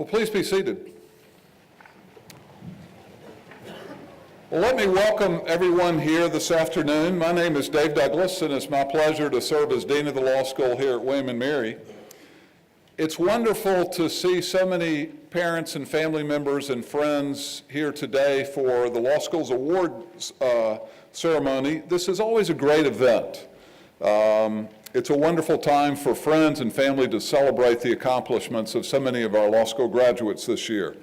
Well, please be seated. Well, let me welcome everyone here this afternoon. My name is Dave Douglas, and it's my pleasure to serve as Dean of the Law School here at William & Mary. It's wonderful to see so many parents and family members and friends here today for the Law School's awards ceremony. This is always a great event. It's a wonderful time for friends and family to celebrate the accomplishments of so many of our law school graduates this year.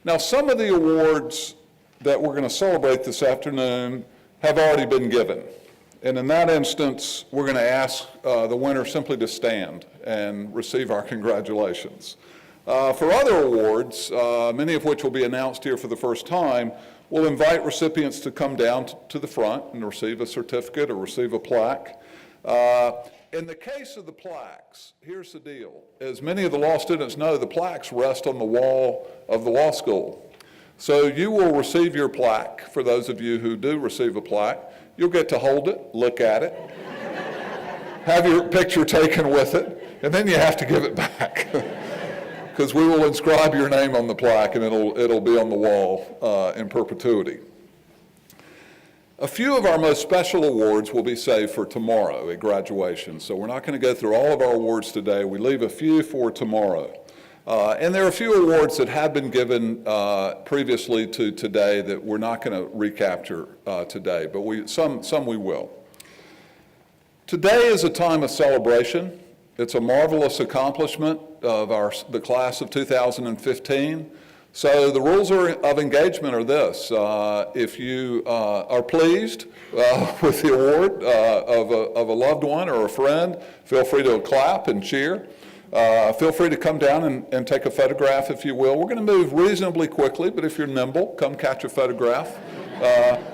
Now, some of the awards that we're going to celebrate this afternoon have already been given. And in that instance, we're going to ask the winner simply to stand and receive our congratulations. For other awards, many of which will be announced here for the first time, we'll invite recipients to come down to the front and receive a certificate or receive a plaque. In the case of the plaques, here's the deal. As many of the law students know, the plaques rest on the wall of the law school. So you will receive your plaque. For those of you who do receive a plaque, you'll get to hold it, look at it, have your picture taken with it, and then you have to give it back. Because we will inscribe your name on the plaque and it'll be on the wall in perpetuity. A few of our most special awards will be saved for tomorrow at graduation. So we're not going to go through all of our awards today. We leave a few for tomorrow. And there are a few awards that have been given previously to today that we're not going to recapture today, but some we will. Today is a time of celebration. It's a marvelous accomplishment of the class of 2015. So the rules of engagement are this. If you are pleased with the award of a loved one or a friend, feel free to clap and cheer. Feel free to come down and take a photograph if you will. We're going to move reasonably quickly, but if you're nimble, come catch a photograph.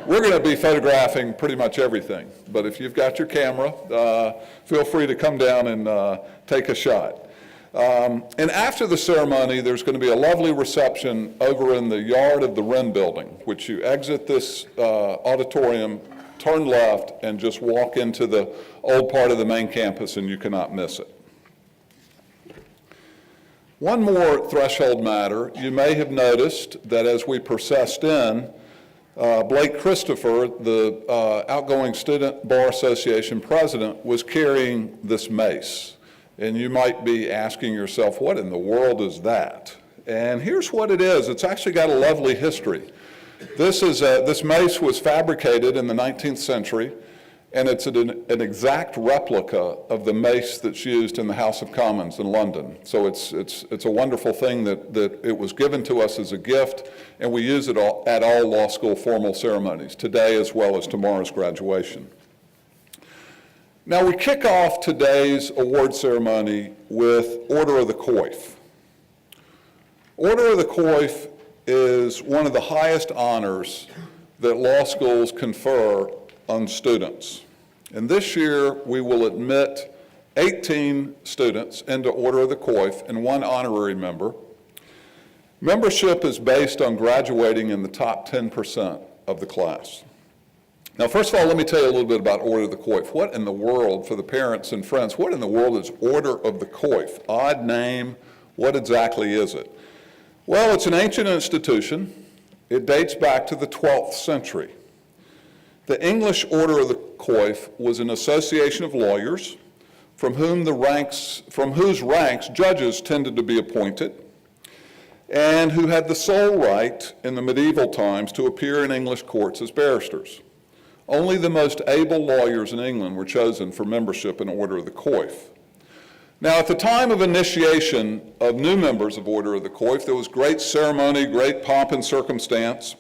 We're going to be photographing pretty much everything, but if you've got your camera, feel free to come down and take a shot. And after the ceremony, there's going to be a lovely reception over in the yard of the Wren Building, which you exit this auditorium, turn left, and just walk into the old part of the main campus, and you cannot miss it. One more threshold matter. You may have noticed that as we processed in, Blake Christopher, the outgoing Student Bar Association president, was carrying this mace. And you might be asking yourself, what in the world is that? And here's what it is. It's actually got a lovely history. This mace was fabricated in the 19th century, and it's an exact replica of the mace that's used in the House of Commons in London. So it's a wonderful thing that it was given to us as a gift, and we use it at all law school formal ceremonies, today as well as tomorrow's graduation. Now we kick off today's award ceremony with Order of the Coif. Order of the Coif is one of the highest honors that law schools confer on students. And this year we will admit 18 students into Order of the Coif and one honorary member. Membership is based on graduating in the top 10% of the class. Now, first of all, let me tell you a little bit about Order of the Coif. What in the world, for the parents and friends, what in the world is Order of the Coif? Odd name, what exactly is it? Well, it's an ancient institution. It dates back to the 12th century. The English Order of the Coif was an association of lawyers from whose ranks judges tended to be appointed, and who had the sole right in the medieval times to appear in English courts as barristers. Only the most able lawyers in England were chosen for membership in Order of the Coif. Now, at the time of initiation of new members of Order of the Coif, there was great ceremony, great pomp and circumstance.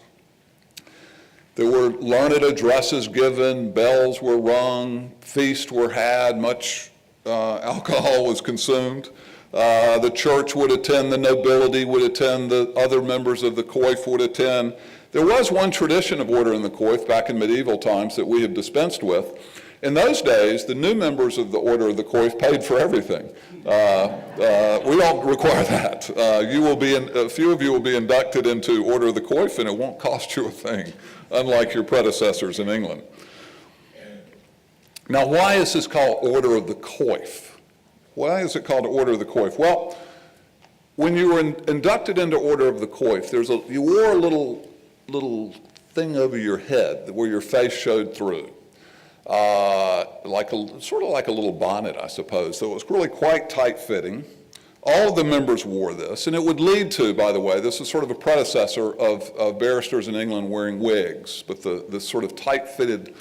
There were learned addresses given, bells were rung, feasts were had, much alcohol was consumed. The church would attend, the nobility would attend, the other members of the Coif would attend. There was one tradition of Order in the Coif back in medieval times that we have dispensed with. In those days, the new members of the Order of the Coif paid for everything. We don't require that. A few of you will be inducted into Order of the Coif, and it won't cost you a thing, unlike your predecessors in England. Now, why is this called Order of the Coif? Why is it called Order of the Coif? Well, When you were inducted into Order of the Coif, you wore a little thing over your head where your face showed through, sort of like a little bonnet, I suppose. So it was really quite tight-fitting. All of the members wore this, and it would lead to, by the way, this is sort of a predecessor of barristers in England wearing wigs, but the sort of tight-fitted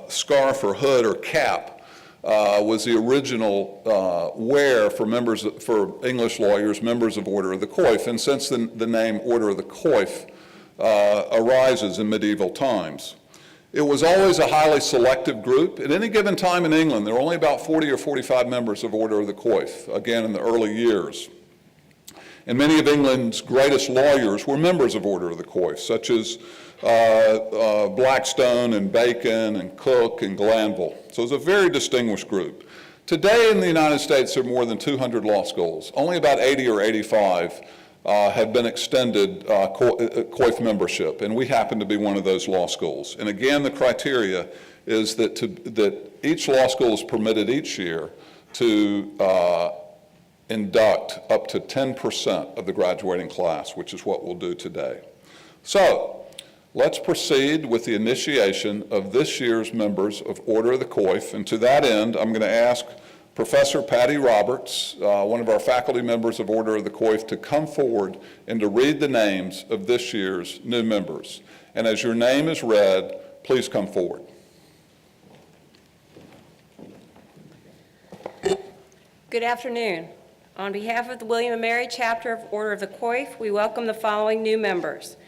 scarf or hood or cap was the original wear for English lawyers, members of Order of the Coif, and since the name Order of the Coif arises in medieval times. It was always a highly selective group. At any given time in England, there were only about 40 or 45 members of Order of the Coif, again in the early years. And many of England's greatest lawyers were members of Order of the Coif, such as Blackstone and Bacon and Cook and Glanville. So it was a very distinguished group. Today in the United States, there are more than 200 law schools. Only about 80 or 85 have been extended Coif membership, and we happen to be one of those law schools. And again, the criteria is that each law school is permitted each year to induct up to 10% of the graduating class, which is what we'll do today. So let's proceed with the initiation of this year's members of Order of the Coif, and to that end, I'm going to ask Professor Patty Roberts, one of our faculty members of Order of the Coif, to come forward and to read the names of this year's new members. And as your name is read, please come forward. Good afternoon. On behalf of the William & Mary Chapter of Order of the Coif, we welcome the following new members.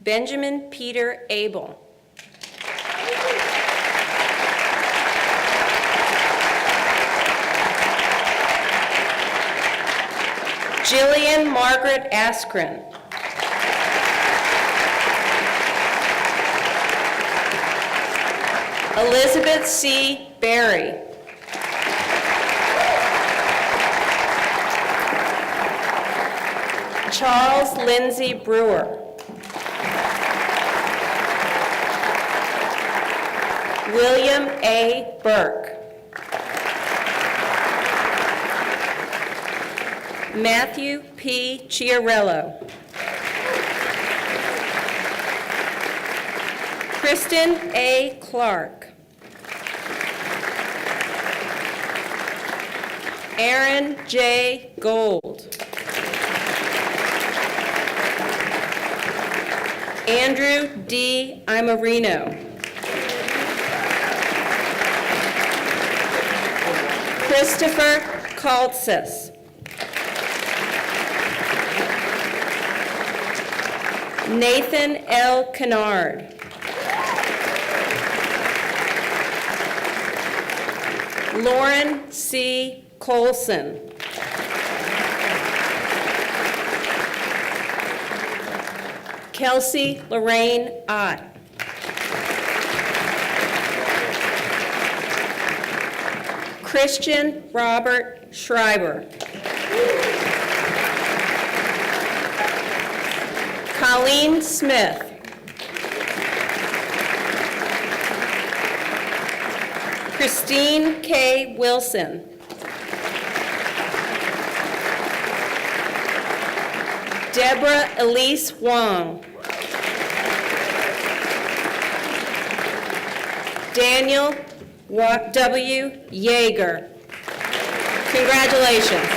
Benjamin Peter Abel. Jillian Margaret Askren. Elizabeth C. Berry. Charles Lindsay Brewer. William A. Burke. Matthew P. Chiarello. Kristen A. Clark. Aaron J. Gold. Andrew D. Imarino. Christopher Kaltsis. Nathan L. Kennard. Lauren C. Colson. Kelsey Lorraine Ott. Christian Robert Schreiber. Colleen Smith. Christine K. Wilson. Deborah Elise Wong. Daniel W. Yeager. Congratulations.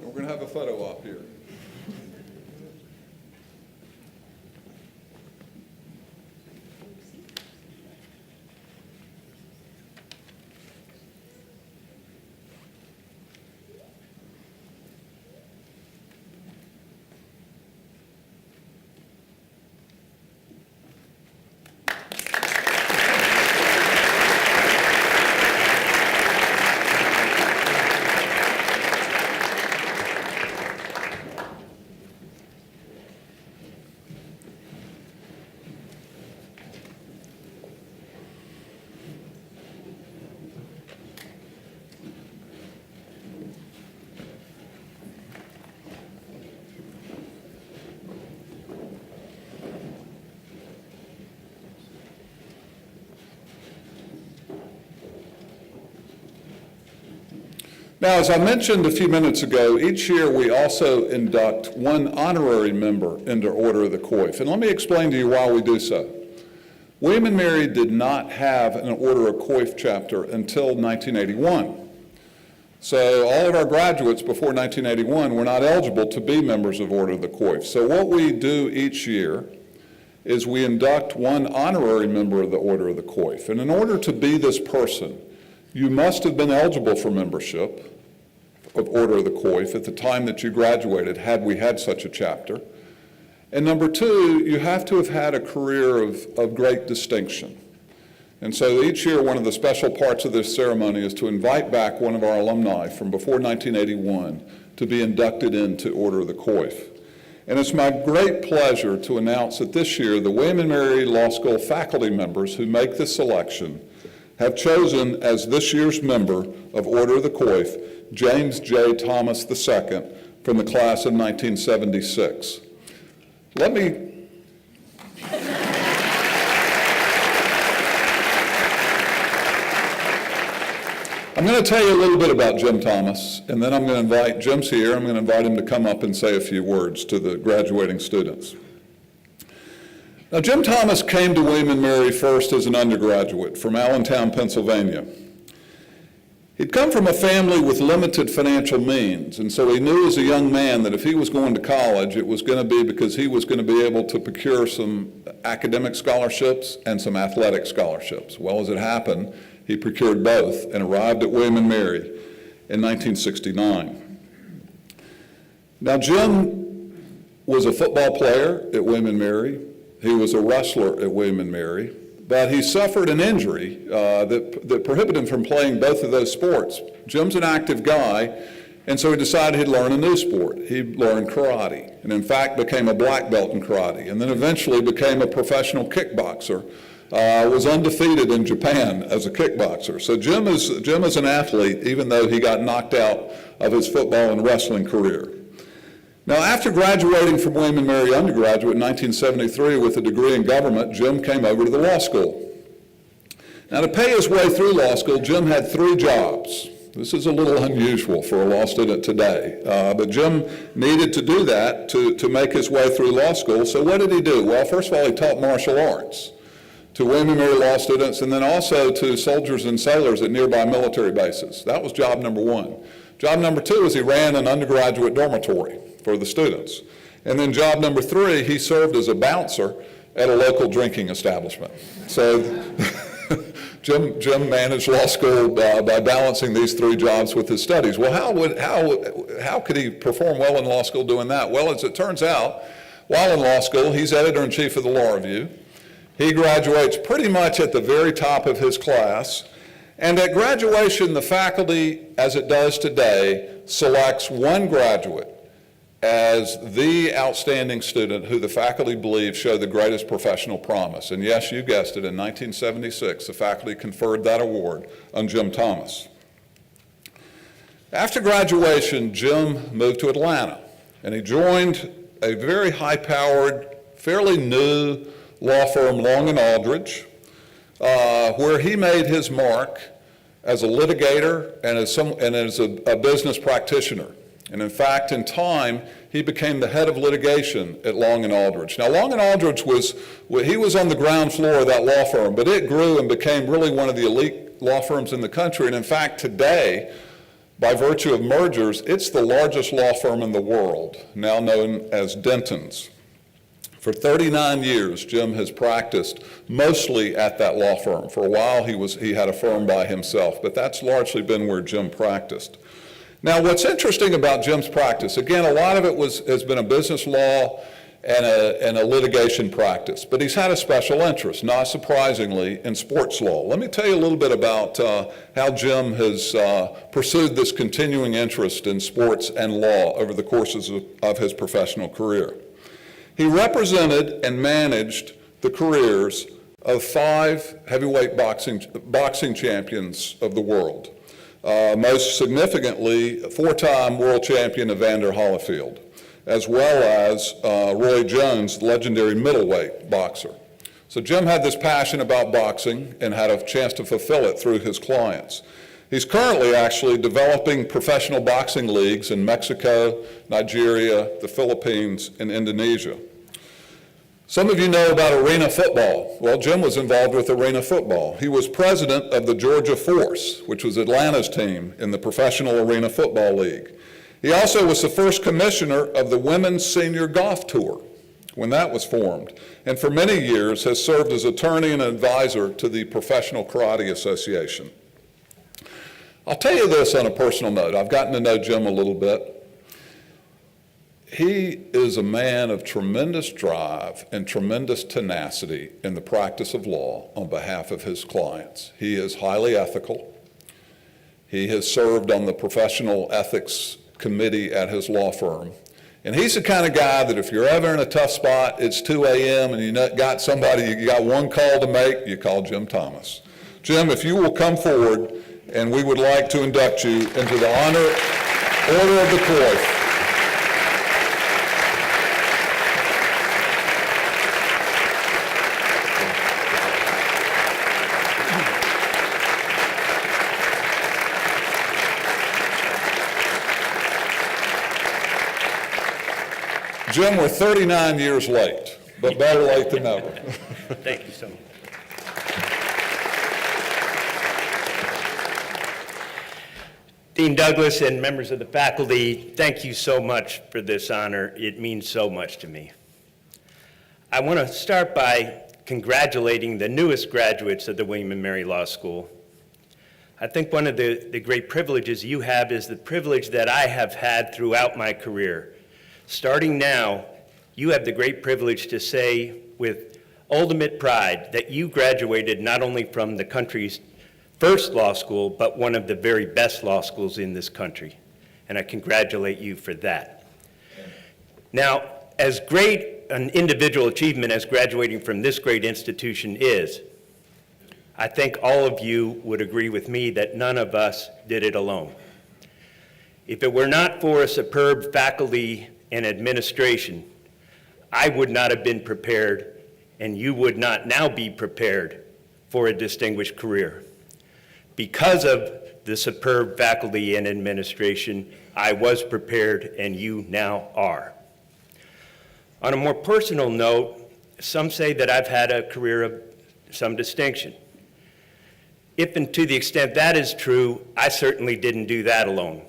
We're going to have a photo op here. Now, as I mentioned a few minutes ago, each year we also induct one honorary member into Order of the Coif. And let me explain to you why we do so. William & Mary did not have an Order of Coif chapter until 1981. So all of our graduates before 1981 were not eligible to be members of Order of the Coif. So what we do each year is we induct one honorary member of the Order of the Coif. And in order to be this person, you must have been eligible for membership of Order of the Coif at the time that you graduated, had we had such a chapter. And number two, you have to have had a career of great distinction. And so each year, one of the special parts of this ceremony is to invite back one of our alumni from before 1981 to be inducted into Order of the Coif. And it's my great pleasure to announce that this year, the William & Mary Law School faculty members who make this selection have chosen as this year's member of Order of the Coif, James J. Thomas II from the class of 1976. I'm going to tell you a little bit about Jim Thomas, and then I'm going to invite, Jim's here, I'm going to invite him to come up and say a few words to the graduating students. Now, Jim Thomas came to William & Mary first as an undergraduate from Allentown, Pennsylvania. He'd come from a family with limited financial means, and so he knew as a young man that if he was going to college, it was going to be because he was going to be able to procure some academic scholarships and some athletic scholarships. Well, as it happened, he procured both and arrived at William & Mary in 1969. Now, Jim was a football player at William & Mary. He was a wrestler at William & Mary, but he suffered an injury that prohibited him from playing both of those sports. Jim's an active guy, and so he decided he'd learn a new sport. He learned karate, and in fact became a black belt in karate, and then eventually became a professional kickboxer. Was undefeated in Japan as a kickboxer. So Jim is an athlete, even though he got knocked out of his football and wrestling career. Now, after graduating from William & Mary undergraduate in 1973 with a degree in government, Jim came over to the law school. Now, to pay his way through law school, Jim had 3 jobs. This is a little unusual for a law student today, but Jim needed to do that to make his way through law school. So what did he do? Well, first of all, he taught martial arts to William & Mary law students, and then also to soldiers and sailors at nearby military bases. That was job number 1. Job number 2 is he ran an undergraduate dormitory for the students. And then job number 3, he served as a bouncer at a local drinking establishment. So Jim managed law school by balancing these 3 jobs with his studies. Well, how could he perform well in law school doing that? Well, as it turns out, while in law school, he's editor-in-chief of the Law Review. He graduates pretty much at the very top of his class. And at graduation, the faculty, as it does today, selects one graduate as the outstanding student who the faculty believe showed the greatest professional promise. And yes, you guessed it, in 1976, the faculty conferred that award on Jim Thomas. After graduation, Jim moved to Atlanta, and he joined a very high-powered, fairly new law firm, Long & Aldridge, where he made his mark as a litigator and as a business practitioner. And in fact, in time, he became the head of litigation at Long & Aldridge. Now, Long & Aldridge he was on the ground floor of that law firm, but it grew and became really one of the elite law firms in the country. And in fact, today, by virtue of mergers, it's the largest law firm in the world, now known as Dentons. For 39 years, Jim has practiced mostly at that law firm. For a while, he had a firm by himself, but that's largely been where Jim practiced. Now, what's interesting about Jim's practice, again, a lot of it has been a business law and a litigation practice, but he's had a special interest, not surprisingly, in sports law. Let me tell you a little bit about how Jim has pursued this continuing interest in sports and law over the courses of his professional career. He represented and managed the careers of 5 heavyweight boxing champions of the world. Most significantly, 4-time world champion Evander Holyfield, as well as Roy Jones, the legendary middleweight boxer. So Jim had this passion about boxing and had a chance to fulfill it through his clients. He's currently actually developing professional boxing leagues in Mexico, Nigeria, the Philippines, and Indonesia. Some of you know about arena football. Well, Jim was involved with arena football. He was president of the Georgia Force, which was Atlanta's team in the Professional Arena Football League. He also was the first commissioner of the Women's Senior Golf Tour when that was formed, and for many years has served as attorney and advisor to the Professional Karate Association. I'll tell you this on a personal note. I've gotten to know Jim a little bit. He is a man of tremendous drive and tremendous tenacity in the practice of law on behalf of his clients. He is highly ethical. He has served on the professional ethics committee at his law firm. And he's the kind of guy that if you're ever in a tough spot, it's 2 a.m. and you got somebody, you got one call to make, you call Jim Thomas. Jim, if you will come forward, and we would like to induct you into the Order of the Coif. Jim, we're 39 years late, but better late than never. Thank you so much. Dean Douglas and members of the faculty, thank you so much for this honor. It means so much to me. I want to start by congratulating the newest graduates of the William & Mary Law School. I think one of the great privileges you have is the privilege that I have had throughout my career. Starting now, you have the great privilege to say with ultimate pride that you graduated not only from the country's first law school, but one of the very best law schools in this country. And I congratulate you for that. Now, as great an individual achievement as graduating from this great institution is, I think all of you would agree with me that none of us did it alone. If it were not for a superb faculty and administration, I would not have been prepared, and you would not now be prepared for a distinguished career. Because of the superb faculty and administration, I was prepared, and you now are. On a more personal note, some say that I've had a career of some distinction. If and to the extent that is true, I certainly didn't do that alone.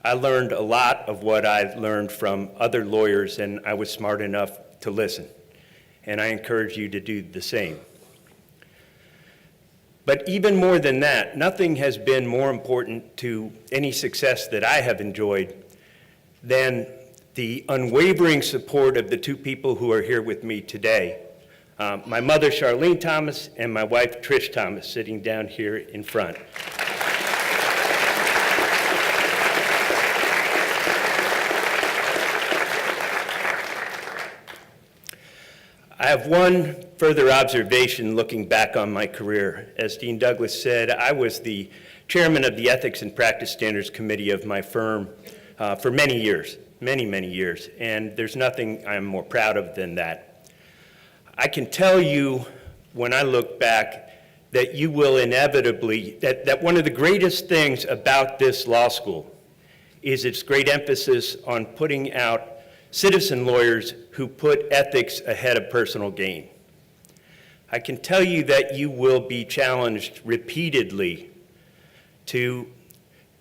I learned a lot of what I learned from other lawyers, and I was smart enough to listen. And I encourage you to do the same. But even more than that, nothing has been more important to any success that I have enjoyed than the unwavering support of the two people who are here with me today. My mother, Charlene Thomas, and my wife, Trish Thomas, sitting down here in front. I have one further observation looking back on my career. As Dean Douglas said, I was the chairman of the Ethics and Practice Standards Committee of my firm for many years, many years, and there's nothing I'm more proud of than that. I can tell you, when I look back, that you will inevitably, that one of the greatest things about this law school is its great emphasis on putting out citizen lawyers who put ethics ahead of personal gain. I can tell you that you will be challenged repeatedly to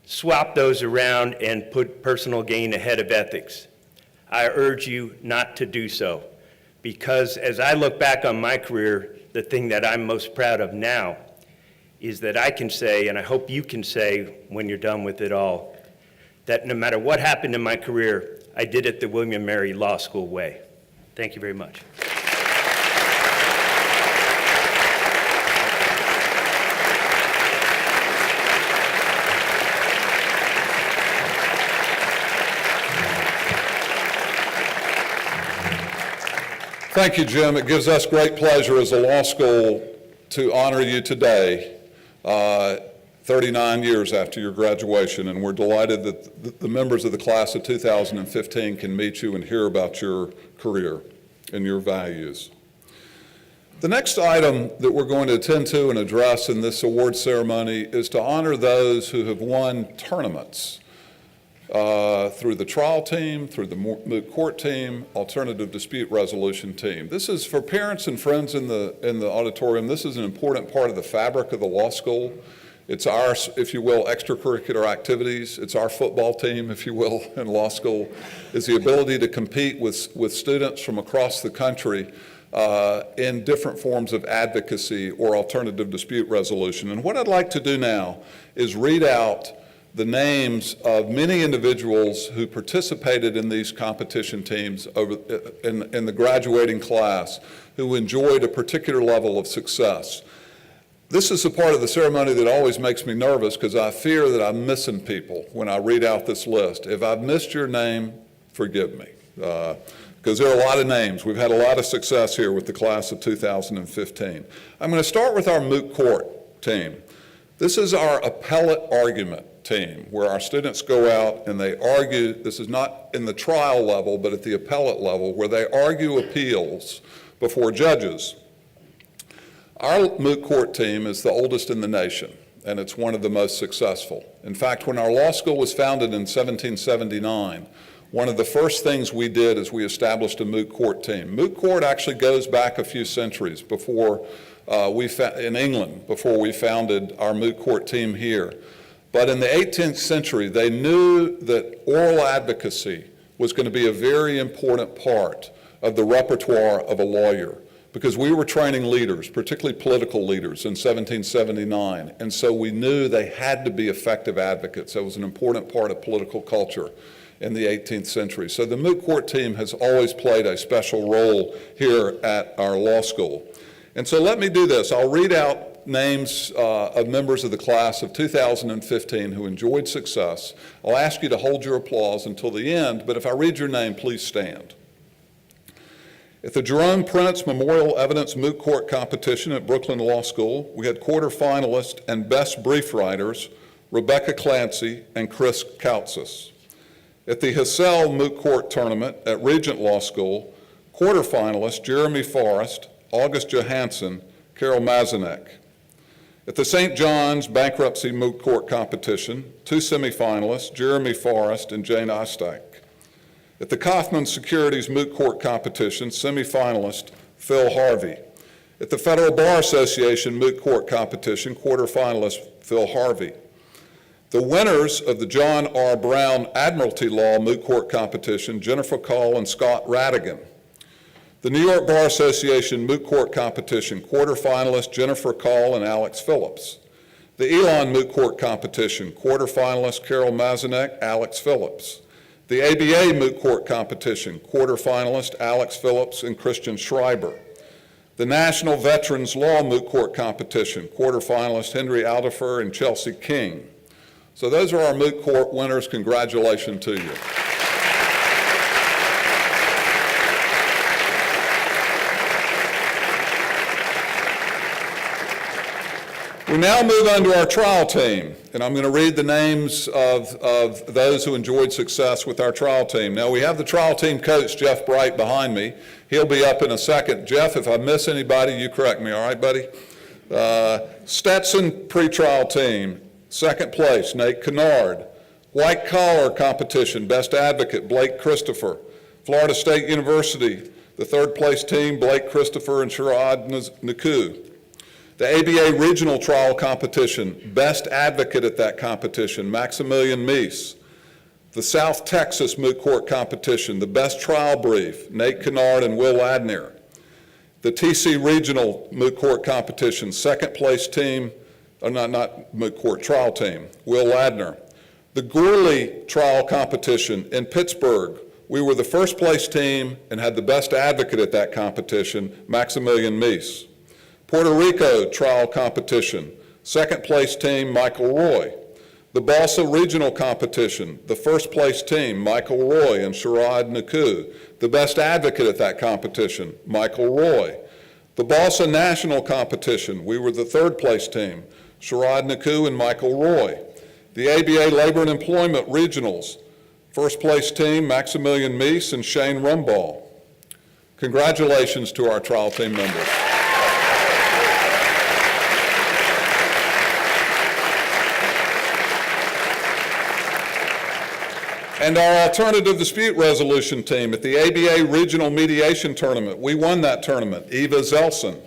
swap those around and put personal gain ahead of ethics. I urge you not to do so, because as I look back on my career, the thing that I'm most proud of now is that I can say, and I hope you can say when you're done with it all, that no matter what happened in my career, I did it the William & Mary Law School way. Thank you very much. Thank you, Jim. It gives us great pleasure as a law school to honor you today, 39 years after your graduation, and we're delighted that the members of the class of 2015 can meet you and hear about your career and your values. The next item that we're going to attend to and address in this award ceremony is to honor those who have won tournaments through the trial team, through the moot court team, alternative dispute resolution team. This is for parents and friends in the auditorium. This is an important part of the fabric of the law school. It's our, if you will, extracurricular activities. It's our football team, if you will, in law school, is the ability to compete with students from across the country in different forms of advocacy or alternative dispute resolution. And what I'd like to do now is read out the names of many individuals who participated in these competition teams in the graduating class who enjoyed a particular level of success. This is a part of the ceremony that always makes me nervous because I fear that I'm missing people when I read out this list. If I've missed your name, forgive me, because there are a lot of names. We've had a lot of success here with the class of 2015. I'm going to start with our moot court team. This is our appellate argument team, where our students go out and they argue. This is not in the trial level, but at the appellate level, where they argue appeals before judges. Our moot court team is the oldest in the nation, and it's one of the most successful. In fact, when our law school was founded in 1779, one of the first things we did is we established a moot court team. Moot court actually goes back a few centuries before in England, before we founded our moot court team here. But in the 18th century, they knew that oral advocacy was going to be a very important part of the repertoire of a lawyer, because we were training leaders, particularly political leaders, in 1779. And so we knew they had to be effective advocates. That was an important part of political culture in the 18th century. So the moot court team has always played a special role here at our law school. And so let me do this. I'll read out names of members of the class of 2015 who enjoyed success. I'll ask you to hold your applause until the end, but if I read your name, please stand. At the Jerome Prince Memorial Evidence Moot Court Competition at Brooklyn Law School, we had quarterfinalists and best brief writers, Rebecca Clancy and Chris Kautsas. At the Hassell Moot Court Tournament at Regent Law School, quarterfinalists Jeremy Forrest, August Johansson, Carol Mazanek. At the St. John's Bankruptcy Moot Court Competition, two semifinalists, Jeremy Forrest and Jane Ostak. At the Kaufman Securities Moot Court Competition, semifinalist Phil Harvey. At the Federal Bar Association Moot Court Competition, quarterfinalist Phil Harvey. The winners of the John R. Brown Admiralty Law Moot Court Competition, Jennifer Call and Scott Radigan. The New York Bar Association Moot Court Competition, quarterfinalist Jennifer Call and Alex Phillips. The Elon Moot Court Competition, quarterfinalist Carol Mazanek, Alex Phillips. The ABA Moot Court Competition, quarterfinalist Alex Phillips and Christian Schreiber. The National Veterans Law Moot Court Competition, quarterfinalist Henry Aldifer and Chelsea King. So those are our moot court winners. Congratulations to you. We now move on to our trial team, and I'm going to read the names of those who enjoyed success with our trial team. Now, we have the trial team coach, Jeff Bright, behind me. He'll be up in a second. Jeff, if I miss anybody, you correct me, all right, buddy? Stetson pretrial team, second place, Nate Kennard. White collar competition, best advocate, Blake Christopher. Florida State University, the third place team, Blake Christopher and Sharad Naku. The ABA Regional Trial Competition, best advocate at that competition, Maximilian Meese. The South Texas Moot Court Competition, the best trial brief, Nate Kennard and Will Ladner. The TC Regional Moot Court Competition, second place team, not Moot Court, trial team, Will Ladner. The Gourley Trial Competition in Pittsburgh, we were the first place team and had the best advocate at that competition, Maximilian Meese. Puerto Rico Trial Competition, second place team, Michael Roy. The Balsa Regional Competition, the first place team, Michael Roy and Sharad Naku. The best advocate at that competition, Michael Roy. The Balsa National Competition, we were the third place team, Sharad Naku and Michael Roy. The ABA Labor and Employment Regionals, first place team, Maximilian Meese and Shane Rumball. Congratulations to our trial team members. And our alternative dispute resolution team at the ABA Regional Mediation Tournament, we won that tournament, Eva Zelson.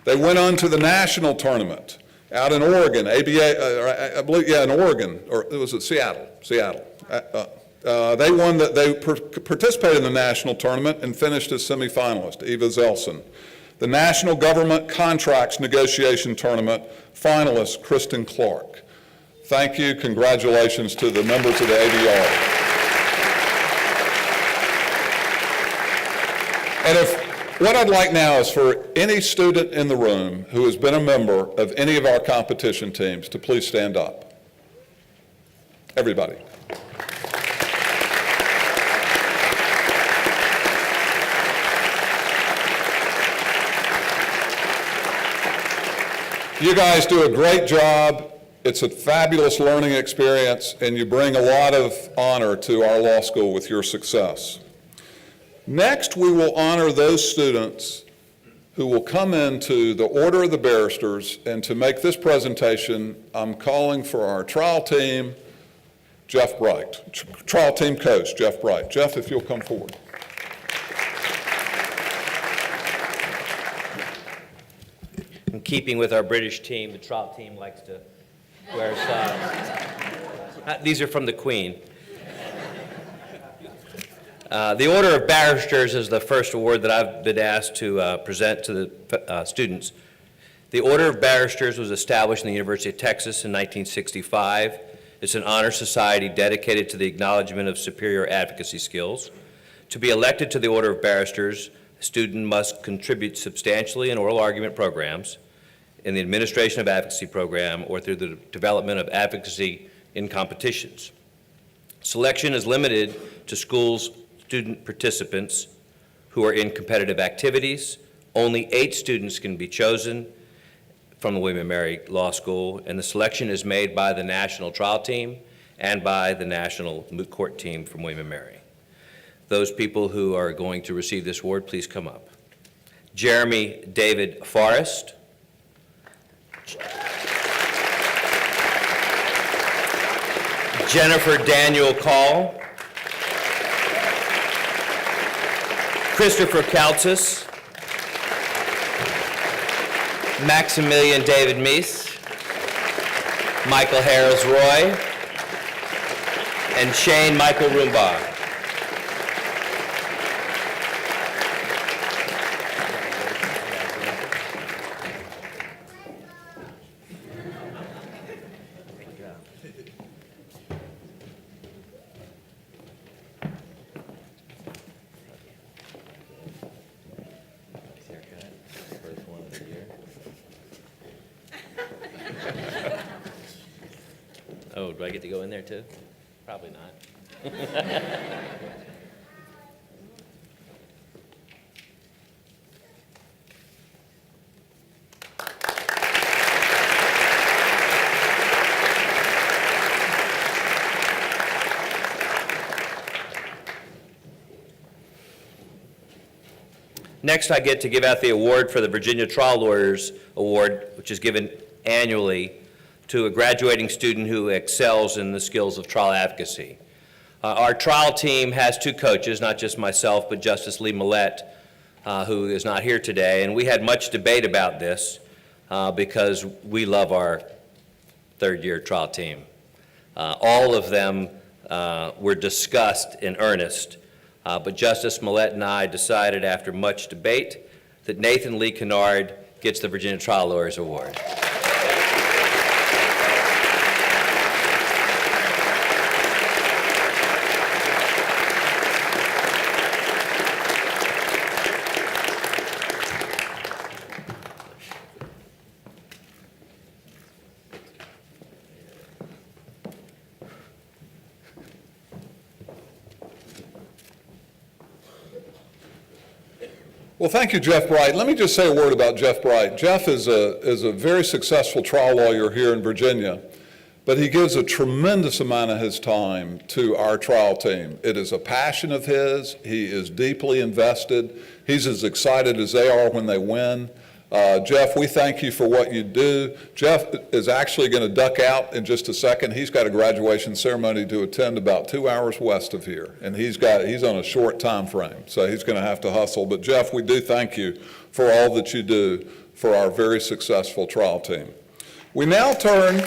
They went on to the national tournament out in Oregon, ABA, I believe, in Oregon, or was it Seattle? Seattle. They won that. They participated in the national tournament and finished as semifinalist, Eva Zelson. The National Government Contracts Negotiation Tournament finalist, Kristen Clark. Thank you. Congratulations to the members of the ADR. And what I'd like now is for any student in the room who has been a member of any of our competition teams to please stand up. Everybody. You guys do a great job. It's a fabulous learning experience, and you bring a lot of honor to our law school with your success. Next, we will honor those students who will come into the Order of the Barristers, and to make this presentation, I'm calling for our trial team, Jeff Bright, trial team coach, Jeff Bright. Jeff, if you'll come forward. In keeping with our British team, the trial team likes to wear socks. These are from the Queen. The Order of Barristers is the first award that I've been asked to present to the students. The Order of Barristers was established in the University of Texas in 1965. It's an honor society dedicated to the acknowledgement of superior advocacy skills. To be elected to the Order of Barristers, a student must contribute substantially in oral argument programs, in the administration of advocacy program, or through the development of advocacy in competitions. Selection is limited to schools' student participants who are in competitive activities. Only 8 students can be chosen from the William & Mary Law School, and the selection is made by the national trial team and by the national moot court team from William & Mary. Those people who are going to receive this award, please come up. Jeremy David Forrest. Jennifer Daniel Call. Christopher Kaltzis. Maximilian David Meese. Michael Harris Roy. And Shane Michael Roomba. Oh, do I get to go in there too? Probably not. Next, I get to give out the award for the Virginia Trial Lawyers Award, which is given annually to a graduating student who excels in the skills of trial advocacy. Our trial team has 2 coaches, not just myself, but Justice Lee Millett, who is not here today. And we had much debate about this because we love our third-year trial team. All of them were discussed in earnest, but Justice Millett and I decided after much debate that Nathan Lee Kennard gets the Virginia Trial Lawyers Award. Well, thank you, Jeff Bright. Let me just say a word about Jeff Bright. Jeff is a very successful trial lawyer here in Virginia, but he gives a tremendous amount of his time to our trial team. It is a passion of his. He is deeply invested. He's as excited as they are when they win. Jeff, we thank you for what you do. Jeff is actually going to duck out in just a second. He's got a graduation ceremony to attend about 2 hours west of here, and he's on a short time frame, so he's going to have to hustle. But Jeff, we do thank you for all that you do for our very successful trial team. We now turn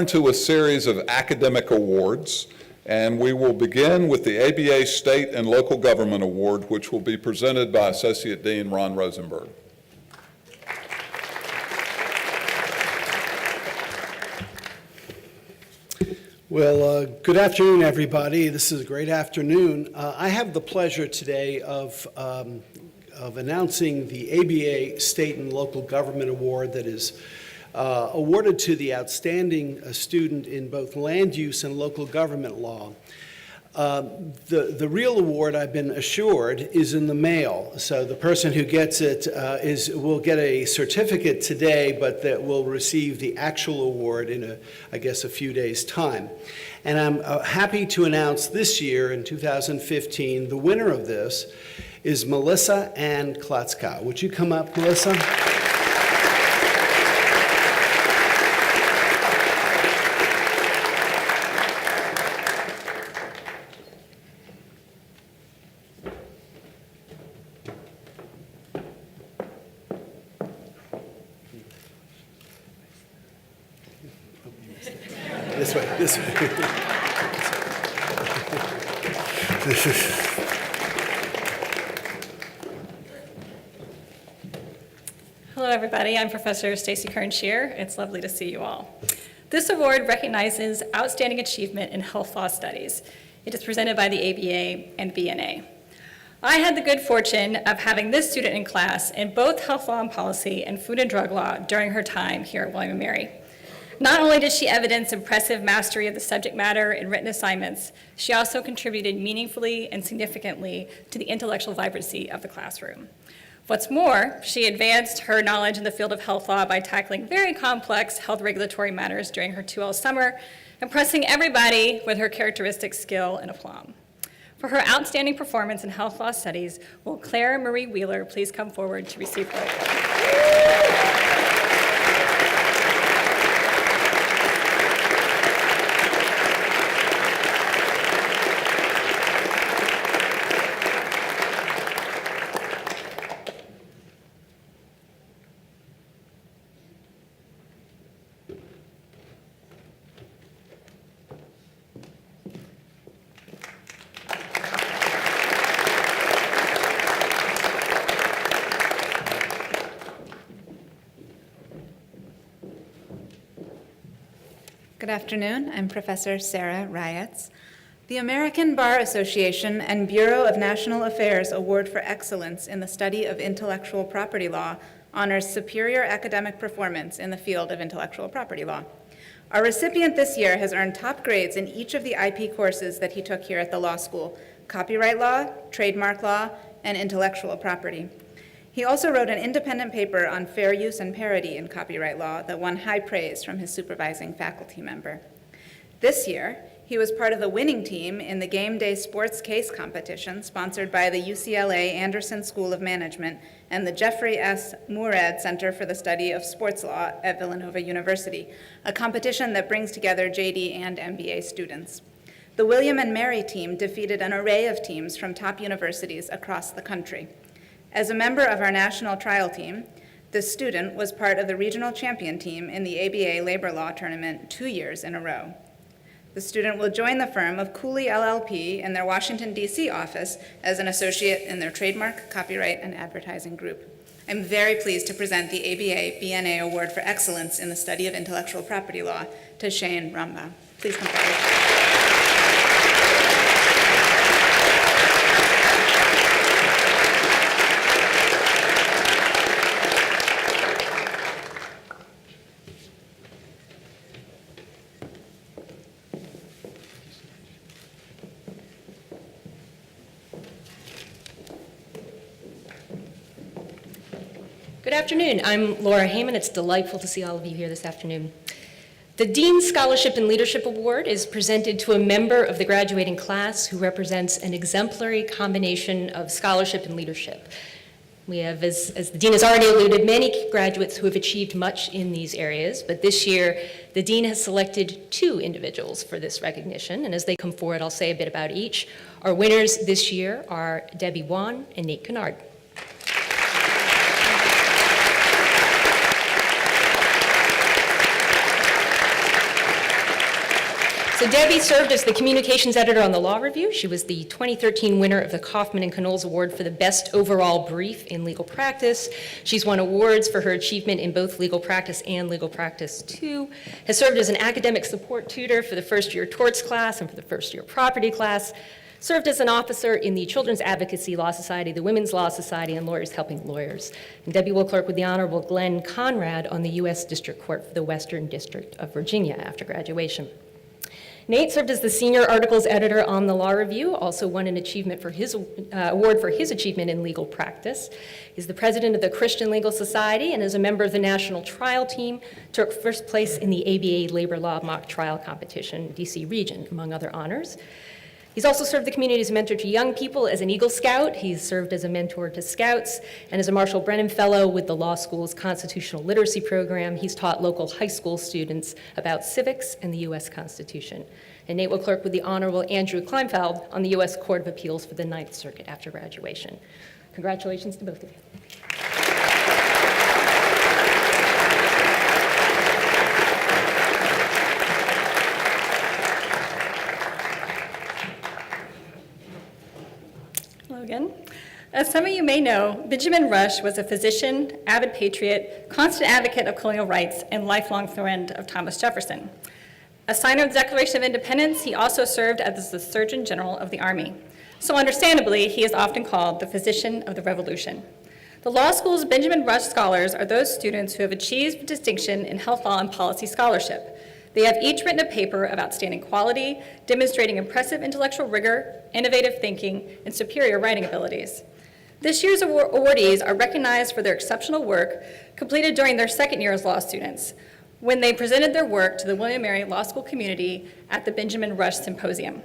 to a series of academic awards. And we will begin with the ABA State and Local Government Award, which will be presented by Associate Dean Ron Rosenberg. Well, good afternoon, everybody. This is a great afternoon. I have the pleasure today of announcing the ABA State and Local Government Award that is awarded to the outstanding student in both land use and local government law. The real award, I've been assured, is in the mail. So the person who gets it will get a certificate today, but that will receive the actual award in, I guess, a few days' time. And I'm happy to announce this year, in 2015, the winner of this is Melissa Ann Klotzka. Would you come up, Melissa? This way. Hello, everybody. I'm Professor Stacy Kern-Shear. It's lovely to see you all. This award recognizes outstanding achievement in health law studies. It is presented by the ABA and BNA. I had the good fortune of having this student in class in both health law and policy and food and drug law during her time here at William & Mary. Not only did she evidence impressive mastery of the subject matter in written assignments, she also contributed meaningfully and significantly to the intellectual vibrancy of the classroom. What's more, she advanced her knowledge in the field of health law by tackling very complex health regulatory matters during her 2L summer, impressing everybody with her characteristic skill and aplomb. For her outstanding performance in health law studies, will Claire Marie Wheeler please come forward to receive her award? Good afternoon. I'm Professor Sarah Rayatz. The American Bar Association and Bureau of National Affairs Award for Excellence in the Study of Intellectual Property Law honors superior academic performance in the field of intellectual property law. Our recipient this year has earned top grades in each of the IP courses that he took here at the law school: copyright law, trademark law, and intellectual property. He also wrote an independent paper on fair use and parity in copyright law that won high praise from his supervising faculty member. This year, he was part of the winning team in the Game Day Sports Case Competition sponsored by the UCLA Anderson School of Management and the Jeffrey S. Moorad Center for the Study of Sports Law at Villanova University, a competition that brings together JD and MBA students. The William & Mary team defeated an array of teams from top universities across the country. As a member of our national trial team, this student was part of the regional champion team in the ABA labor law tournament 2 years in a row. The student will join the firm of Cooley LLP in their Washington, D.C. office as an associate in their trademark, copyright, and advertising group. I'm very pleased to present the ABA BNA Award for Excellence in the Study of Intellectual Property Law to Shane Rumbaugh. Please come forward. Good afternoon. I'm Laura Heyman. It's delightful to see all of you here this afternoon. The Dean's Scholarship and Leadership Award is presented to a member of the graduating class who represents an exemplary combination of scholarship and leadership. We have, as the Dean has already alluded, many graduates who have achieved much in these areas, but this year, the Dean has selected 2 individuals for this recognition, and as they come forward, I'll say a bit about each. Our winners this year are Debbie Wan and Nate Kennard. So Debbie served as the communications editor on the Law Review. She was the 2013 winner of the Kaufman and Knowles Award for the best overall brief in legal practice. She's won awards for her achievement in both legal practice and legal practice 2, has served as an academic support tutor for the first-year torts class and for the first-year property class, served as an officer in the Children's Advocacy Law Society, the Women's Law Society, and Lawyers Helping Lawyers. And Debbie will clerk with the Honorable Glenn Conrad on the U.S. District Court for the Western District of Virginia after graduation. Nate served as the senior articles editor on the Law Review, also won an achievement for his award for his achievement in legal practice. He's the president of the Christian Legal Society and is a member of the National Trial Team, took first place in the ABA Labor Law Mock Trial Competition, DC region, among other honors. He's also served the community as a mentor to young people as an Eagle Scout. He's served as a mentor to Scouts and as a Marshall Brennan Fellow with the law school's Constitutional Literacy Program. He's taught local high school students about civics and the U.S. Constitution. And Nate will clerk with the Honorable Andrew Kleinfeld on the U.S. Court of Appeals for the Ninth Circuit after graduation. Congratulations to both of you. Again. As some of you may know, Benjamin Rush was a physician, avid patriot, constant advocate of colonial rights, and lifelong friend of Thomas Jefferson. A signer of the Declaration of Independence, he also served as the Surgeon General of the Army. So understandably, he is often called the physician of the Revolution. The law school's Benjamin Rush Scholars are those students who have achieved distinction in health law and policy scholarship. They have each written a paper of outstanding quality, demonstrating impressive intellectual rigor, innovative thinking, and superior writing abilities. This year's awardees are recognized for their exceptional work completed during their second year as law students, when they presented their work to the William & Mary Law School community at the Benjamin Rush Symposium.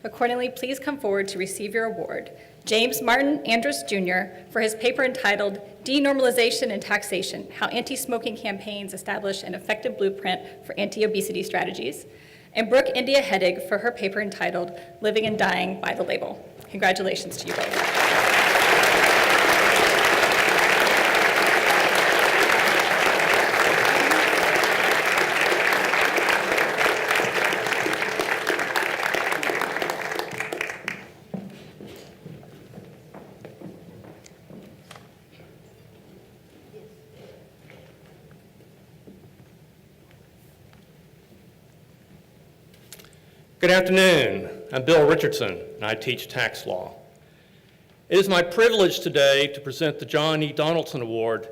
Accordingly, please come forward to receive your award. James Martin Andrus Jr. for his paper entitled Denormalization and Taxation, How Anti-Smoking Campaigns Establish an Effective Blueprint for Anti-Obesity Strategies, and Brooke India Hedig for her paper entitled Living and Dying by the Label. Congratulations to you both. Good afternoon. I'm Bill Richardson, and I teach tax law. It is my privilege today to present the John E. Donaldson Award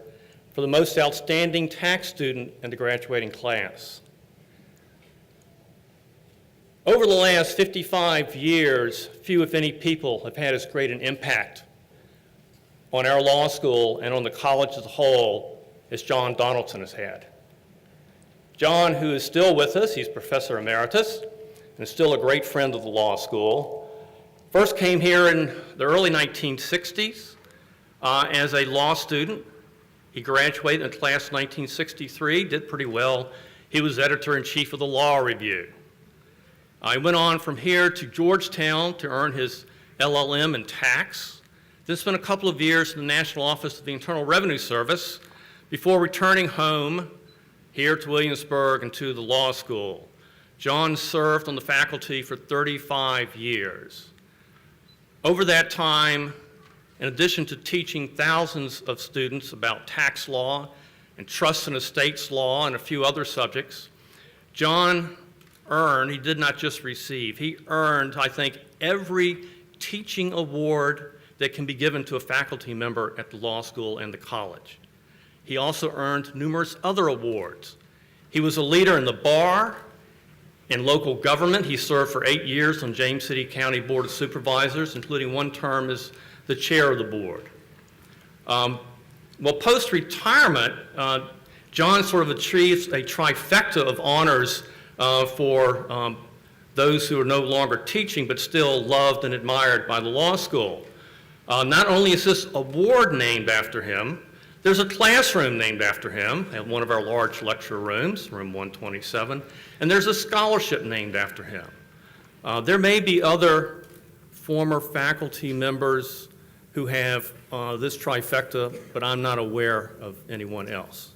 for the most outstanding tax student in the graduating class. Over the last 55 years, few, if any, people have had as great an impact on our law school and on the college as a whole as John Donaldson has had. John, who is still with us, he's Professor Emeritus, and still a great friend of the law school, first came here in the early 1960s as a law student. He graduated in class 1963, did pretty well. He was editor-in-chief of the Law Review. I went on from here to Georgetown to earn his LLM in tax, then spent a couple of years in the National Office of the Internal Revenue Service before returning home here to Williamsburg and to the law school. John served on the faculty for 35 years. Over that time, in addition to teaching thousands of students about tax law and trust and estates law and a few other subjects, John earned, he did not just receive, he earned, I think, every teaching award that can be given to a faculty member at the law school and the college. He also earned numerous other awards. He was a leader in the bar, in local government. He served for 8 years on James City County Board of Supervisors, including one term as the chair of the board. Well, post-retirement, John sort of achieves a trifecta of honors for those who are no longer teaching but still loved and admired by the law school. Not only is this award named after him, there's a classroom named after him at one of our large lecture rooms, room 127, and there's a scholarship named after him. There may be other former faculty members who have this trifecta, but I'm not aware of anyone else.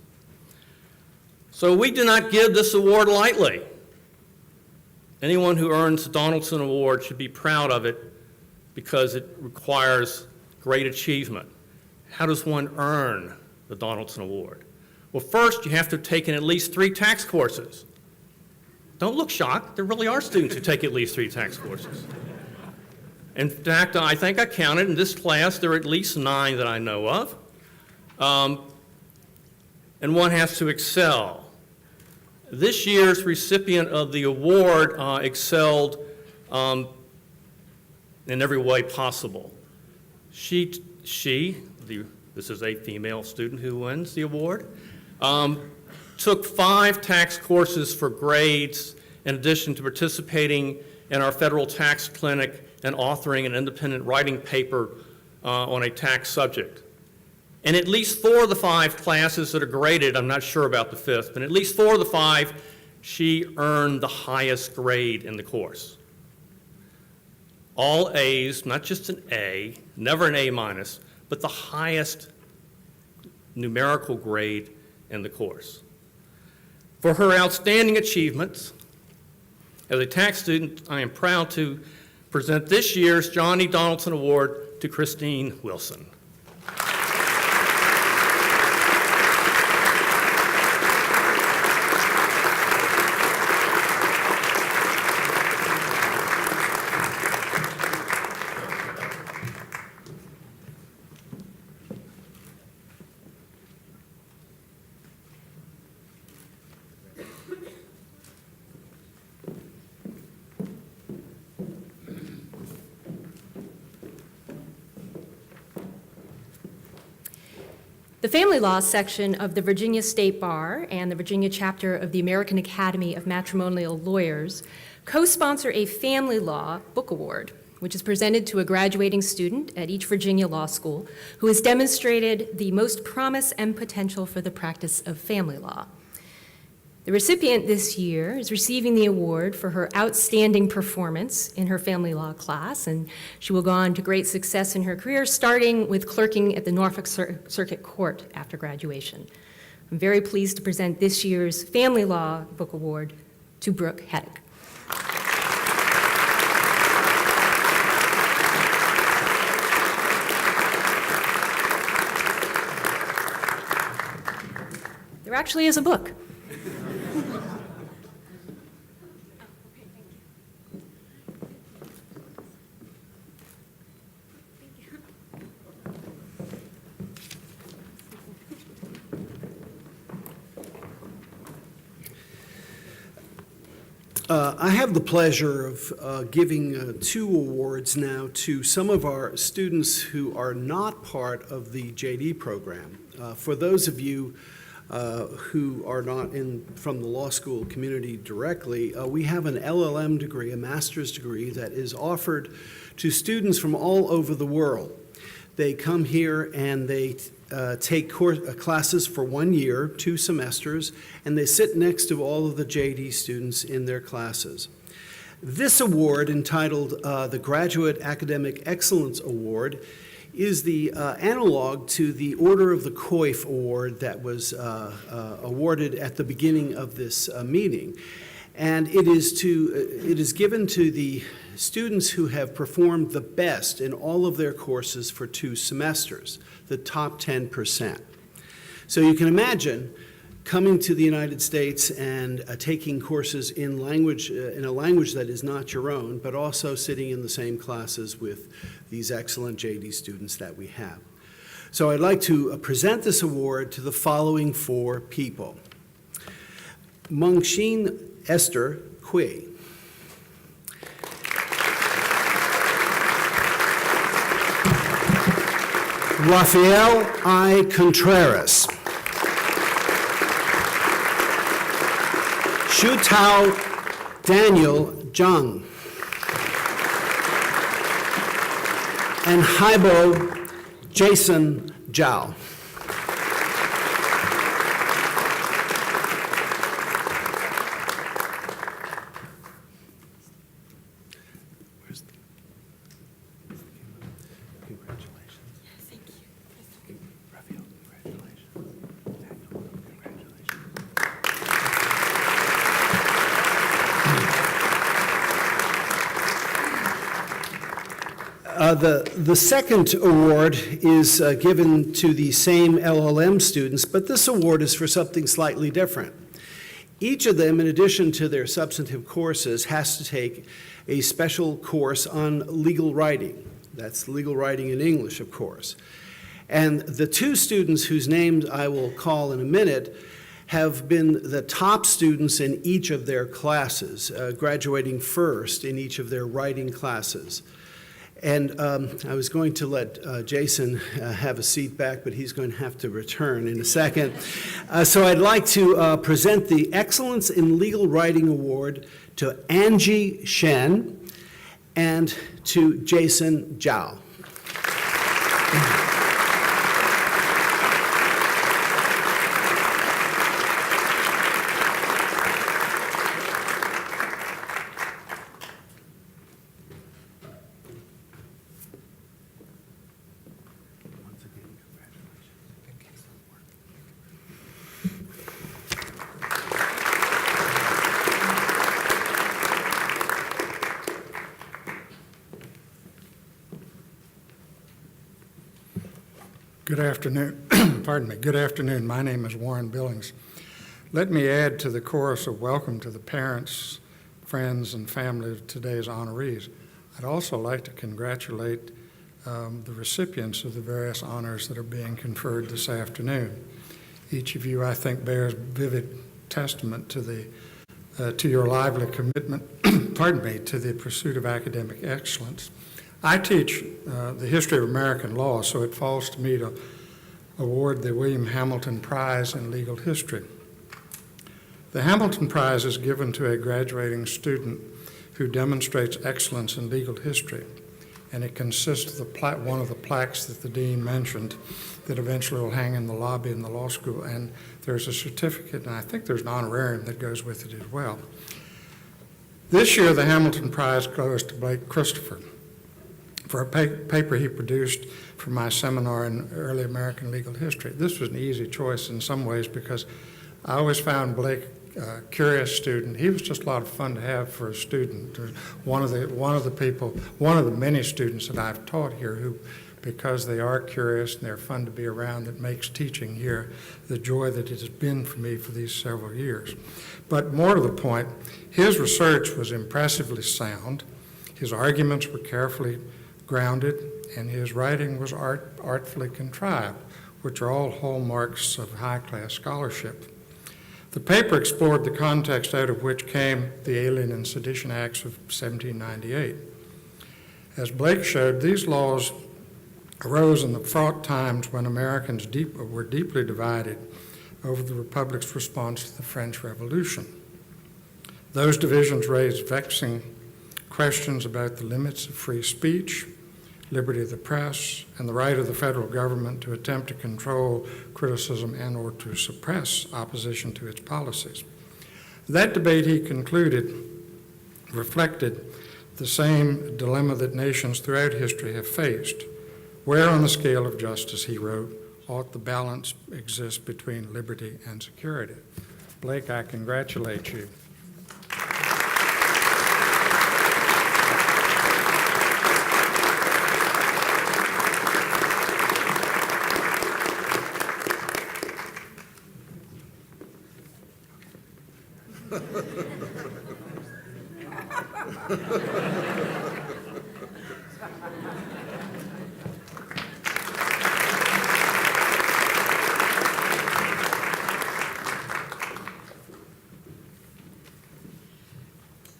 So we do not give this award lightly. Anyone who earns the Donaldson Award should be proud of it because it requires great achievement. How does one earn the Donaldson Award? Well, first, you have to have taken at least 3 tax courses. Don't look shocked. There really are students who take at least 3 tax courses. In fact, I think I counted in this class, there are at least 9 that I know of. And one has to excel. This year's recipient of the award excelled in every way possible. This is a female student who wins the award, took 5 tax courses for grades in addition to participating in our federal tax clinic and authoring an independent writing paper on a tax subject. And at least 4 of the 5 classes that are graded, I'm not sure about the 5th, but at least 4 of the 5, she earned the highest grade in the course. All A's, not just an A, never an A minus, but the highest numerical grade in the course. For her outstanding achievements, as a tax student, I am proud to present this year's John E. Donaldson Award to Christine Wilson. The family law section of the Virginia State Bar and the Virginia chapter of the American Academy of Matrimonial Lawyers co-sponsor a family law book award, which is presented to a graduating student at each Virginia law school who has demonstrated the most promise and potential for the practice of family law. The recipient this year is receiving the award for her outstanding performance in her family law class, and she will go on to great success in her career, starting with clerking at the Norfolk Circuit Court after graduation. I'm very pleased to present this year's Family Law Book Award to Brooke Heddick. There actually is a book. I have the pleasure of giving 2 awards now to some of our students who are not part of the JD program. For those of you who are not from the law school community directly, we have an LLM degree, a master's degree, that is offered to students from all over the world. They come here and they take classes for 1 year, 2 semesters, and they sit next to all of the JD students in their classes. This award, entitled the Graduate Academic Excellence Award, is the analog to the Order of the Coif Award that was awarded at the beginning of this meeting. And it is given to the students who have performed the best in all of their courses for 2 semesters, the top 10%. So you can imagine coming to the United States and taking courses in a language that is not your own, but also sitting in the same classes with these excellent JD students that we have. So I'd like to present this award to the following 4 people. Mungsheen Esther Kui. Rafael I. Contreras. Shutao Daniel Zhang. And Haibo Jason Zhao. The second award is given to the same LLM students, but this award is for something slightly different. Each of them, in addition to their substantive courses, has to take a special course on legal writing. That's legal writing in English, of course. And the two students whose names I will call in a minute have been the top students in each of their classes, graduating first in each of their writing classes. And I was going to let Jason have a seat back, but he's going to have to return in a second. So I'd like to present the Excellence in Legal Writing Award to Angie Shen and to Jason Zhao. Good afternoon. Pardon me. Good afternoon. My name is Warren Billings. Let me add to the chorus of welcome to the parents, friends, and family of today's honorees. I'd also like to congratulate the recipients of the various honors that are being conferred this afternoon. Each of you, I think, bears vivid testament to your lively commitment, pardon me, to the pursuit of academic excellence. I teach the history of American law, so it falls to me to award the William Hamilton Prize in Legal History. The Hamilton Prize is given to a graduating student who demonstrates excellence in legal history, and it consists of one of the plaques that the dean mentioned that eventually will hang in the lobby in the law school, and there's a certificate, and I think there's an honorarium that goes with it as well. This year, the Hamilton Prize goes to Blake Christopher for a paper he produced for my seminar in early American legal history. This was an easy choice in some ways because I always found Blake a curious student. He was just a lot of fun to have for a student. One of the many students that I've taught here who, because they are curious and they're fun to be around, that makes teaching here the joy that it has been for me for these several years. But more to the point, his research was impressively sound. His arguments were carefully grounded, and his writing was artfully contrived, which are all hallmarks of high-class scholarship. The paper explored the context out of which came the Alien and Sedition Acts of 1798. As Blake showed, these laws arose in the fraught times when Americans were deeply divided over the Republic's response to the French Revolution. Those divisions raised vexing questions about the limits of free speech, liberty of the press, and the right of the federal government to attempt to control criticism and or to suppress opposition to its policies. That debate, he concluded, reflected the same dilemma that nations throughout history have faced. Where on the scale of justice, he wrote, ought the balance exist between liberty and security? Blake, I congratulate you.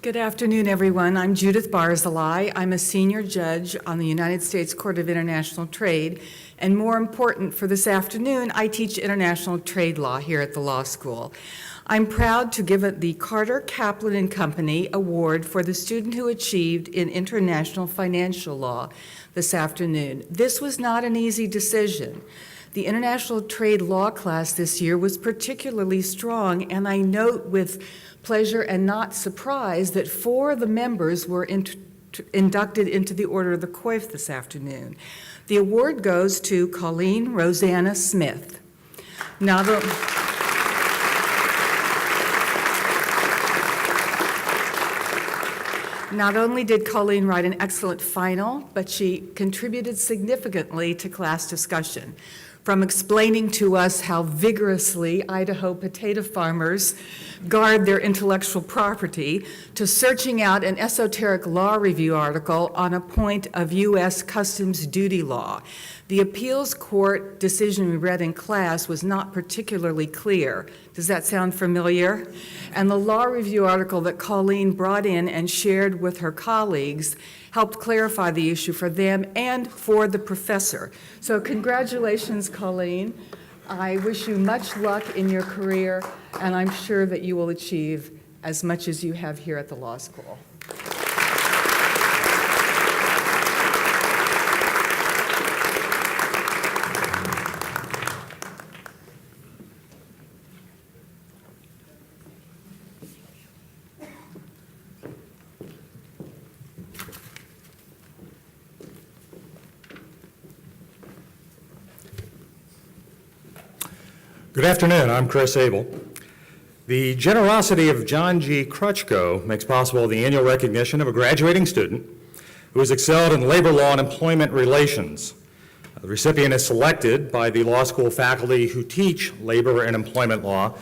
Good afternoon, everyone. I'm Judith Barzilai. I'm a senior judge on the United States Court of International Trade, and more important for this afternoon, I teach international trade law here at the law school. I'm proud to give it the Carter Kaplan and Company Award for the student who achieved in international financial law this afternoon. This was not an easy decision. The international trade law class this year was particularly strong, and I note with pleasure and not surprise that 4 of the members were inducted into the Order of the Coif this afternoon. The award goes to Colleen Rosanna Smith. Not only did Colleen write an excellent final, but she contributed significantly to class discussion, from explaining to us how vigorously Idaho potato farmers guard their intellectual property, to searching out an esoteric law review article on a point of U.S. customs duty law. The appeals court decision we read in class was not particularly clear. Does that sound familiar? And the law review article that Colleen brought in and shared with her colleagues helped clarify the issue for them and for the professor. So congratulations, Colleen. I wish you much luck in your career, and I'm sure that you will achieve as much as you have here at the law school. Good afternoon, I'm Chris Abel. The generosity of John G. Krutchko makes possible the annual recognition of a graduating student who has excelled in labor law and employment relations. The recipient is selected by the law school faculty who teach labor and employment law,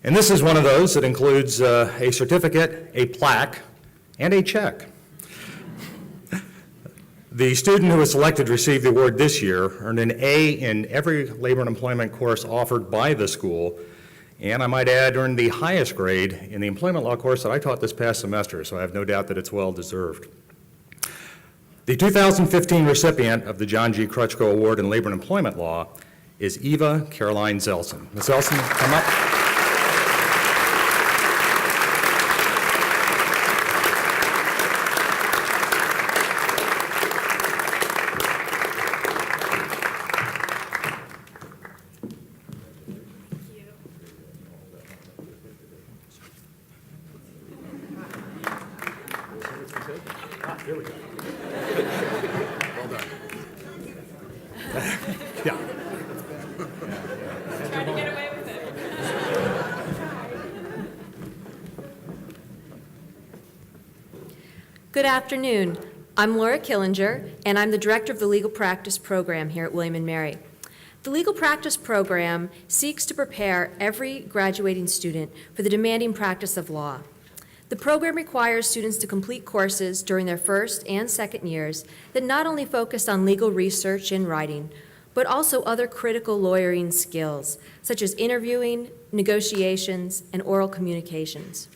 and this is one of those that includes a certificate, a plaque, and a check. The student who was selected to receive the award this year earned an A in every labor and employment course offered by the school, and I might add, earned the highest grade in the employment law course that I taught this past semester, so I have no doubt that it's well deserved. The 2015 recipient of the John G. Krutchko Award in Labor and Employment Law is Eva Caroline Zelson. Ms. Zelson, come up. Here we go. Well done. Yeah. Trying to get away with it. Good afternoon. I'm Laura Killinger, and I'm the Director of the Legal Practice Program here at William & Mary. The Legal Practice Program seeks to prepare every graduating student for the demanding practice of law. The program requires students to complete courses during their first and second years that not only focus on legal research and writing, but also other critical lawyering skills, such as interviewing, negotiations, and oral communications.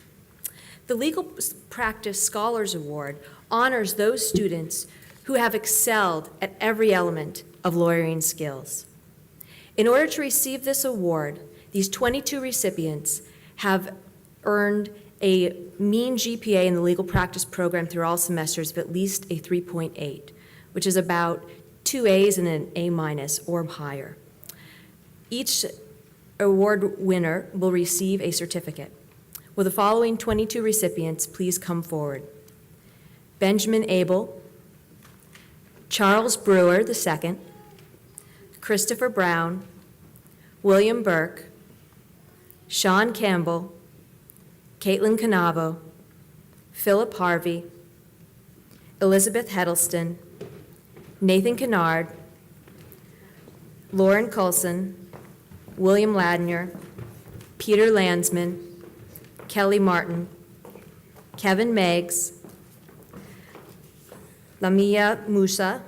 The Legal Practice Scholars Award honors those students who have excelled at every element of lawyering skills. In order to receive this award, these 22 recipients have earned a mean GPA in the legal practice program through all semesters of at least a 3.8, which is about 2 A's and an A- or higher. Each award winner will receive a certificate. Will the following 22 recipients please come forward? Benjamin Abel, Charles Brewer II, Christopher Brown, William Burke, Sean Campbell, Caitlin Canavo, Philip Harvey, Elizabeth Heddleston, Nathan Kennard, Lauren Coulson, William Ladner, Peter Landsman, Kelly Martin, Kevin Meggs, Lamia Musa,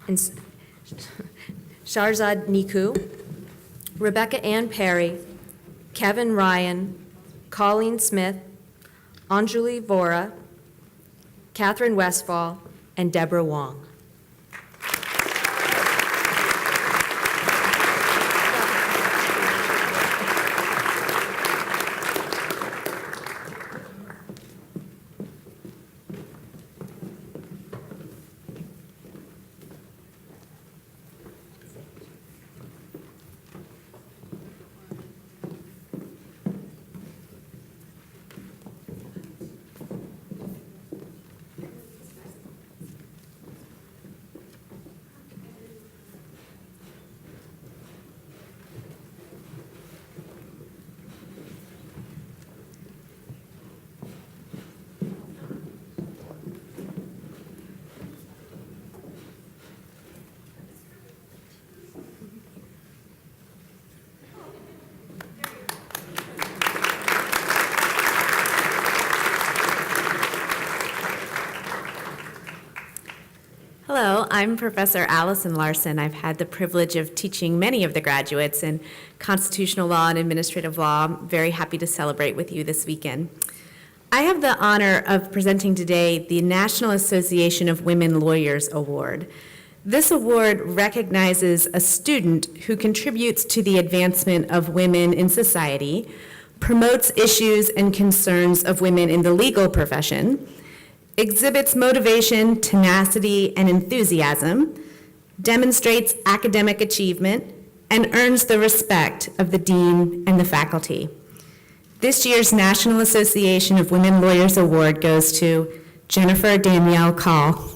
and Sharzad Niku, Rebecca Ann Perry, Kevin Ryan, Colleen Smith, Anjali Vora, Catherine Westfall, and Deborah Wong. I'm Professor Allison Larson. I've had the privilege of teaching many of the graduates in constitutional law and administrative law. I'm very happy to celebrate with you this weekend. I have the honor of presenting today the National Association of Women Lawyers Award. This award recognizes a student who contributes to the advancement of women in society, promotes issues and concerns of women in the legal profession, exhibits motivation, tenacity, and enthusiasm, demonstrates academic achievement, and earns the respect of the dean and the faculty. This year's National Association of Women Lawyers Award goes to Jennifer Danielle Call.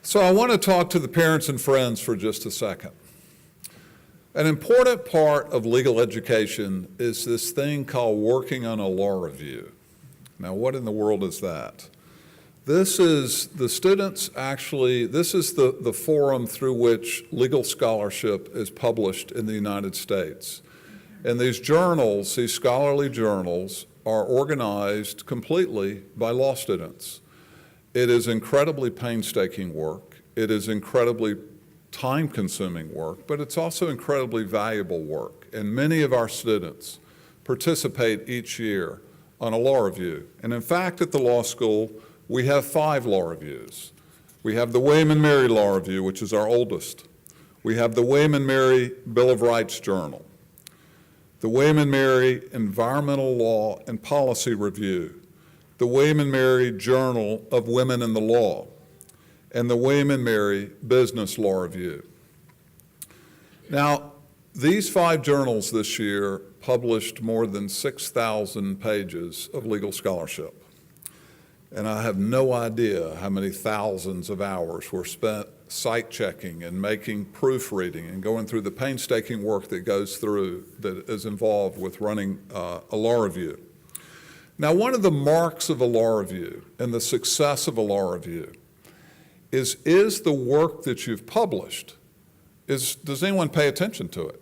So I want to talk to the parents and friends for just a second. An important part of legal education is this thing called working on a law review. Now, what in the world is that? This is the students actually, this is the forum through which legal scholarship is published in the United States. And these journals, these scholarly journals, are organized completely by law students. It is incredibly painstaking work. It is incredibly time-consuming work, but it's also incredibly valuable work. And many of our students participate each year on a law review. And in fact, at the law school, we have 5 law reviews. We have the William and Mary Law Review, which is our oldest. We have the William and Mary Bill of Rights Journal, the William and Mary Environmental Law and Policy Review, the William and Mary Journal of Women in the Law, and the William and Mary Business Law Review. Now, these 5 journals this year published more than 6,000 pages of legal scholarship. And I have no idea how many thousands of hours were spent site checking and making proofreading and going through the painstaking work that goes through, that is involved with running a law review. Now, one of the marks of a law review and the success of a law review is the work that you've published, does anyone pay attention to it?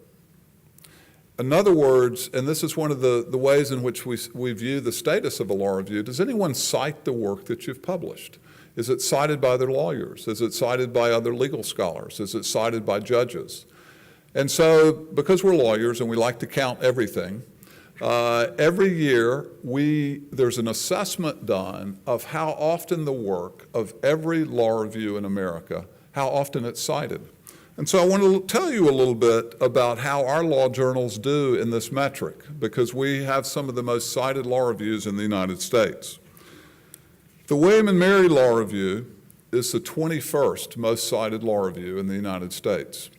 In other words, and this is one of the ways in which we view the status of a law review, does anyone cite the work that you've published? Is it cited by other lawyers? Is it cited by other legal scholars? Is it cited by judges? And so, because we're lawyers and we like to count everything, every year, there's an assessment done of how often the work of every law review in America, how often it's cited. And so I want to tell you a little bit about how our law journals do in this metric, because we have some of the most cited law reviews in the United States. The William and Mary Law Review is the 21st most cited law review in the United States.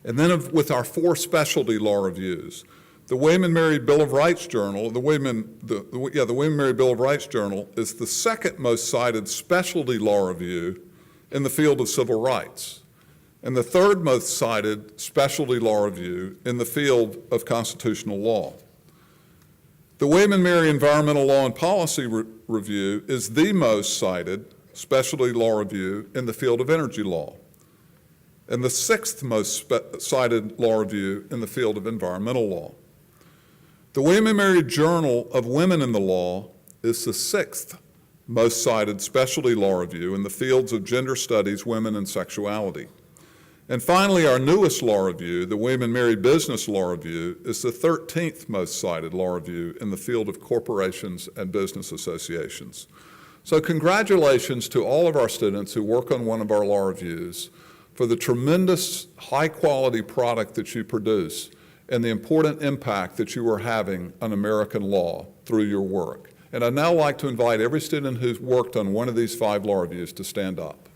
And then with our 4 specialty law reviews, the William and Mary Bill of Rights Journal, the William and Mary Bill of Rights Journal is the 2nd most cited specialty law review in the field of civil rights, and the 3rd most cited specialty law review in the field of constitutional law. The William and Mary Environmental Law and Policy Review is the most cited specialty law review in the field of energy law, and the 6th most cited law review in the field of environmental law. The William and Mary Journal of Women in the Law is the 6th most cited specialty law review in the fields of gender studies, women, and sexuality. And finally, our newest law review, the William and Mary Business Law Review, is the 13th most cited law review in the field of corporations and business associations. So congratulations to all of our students who work on one of our law reviews for the tremendous high-quality product that you produce and the important impact that you are having on American law through your work. And I'd now like to invite every student who's worked on one of these 5 law reviews to stand up.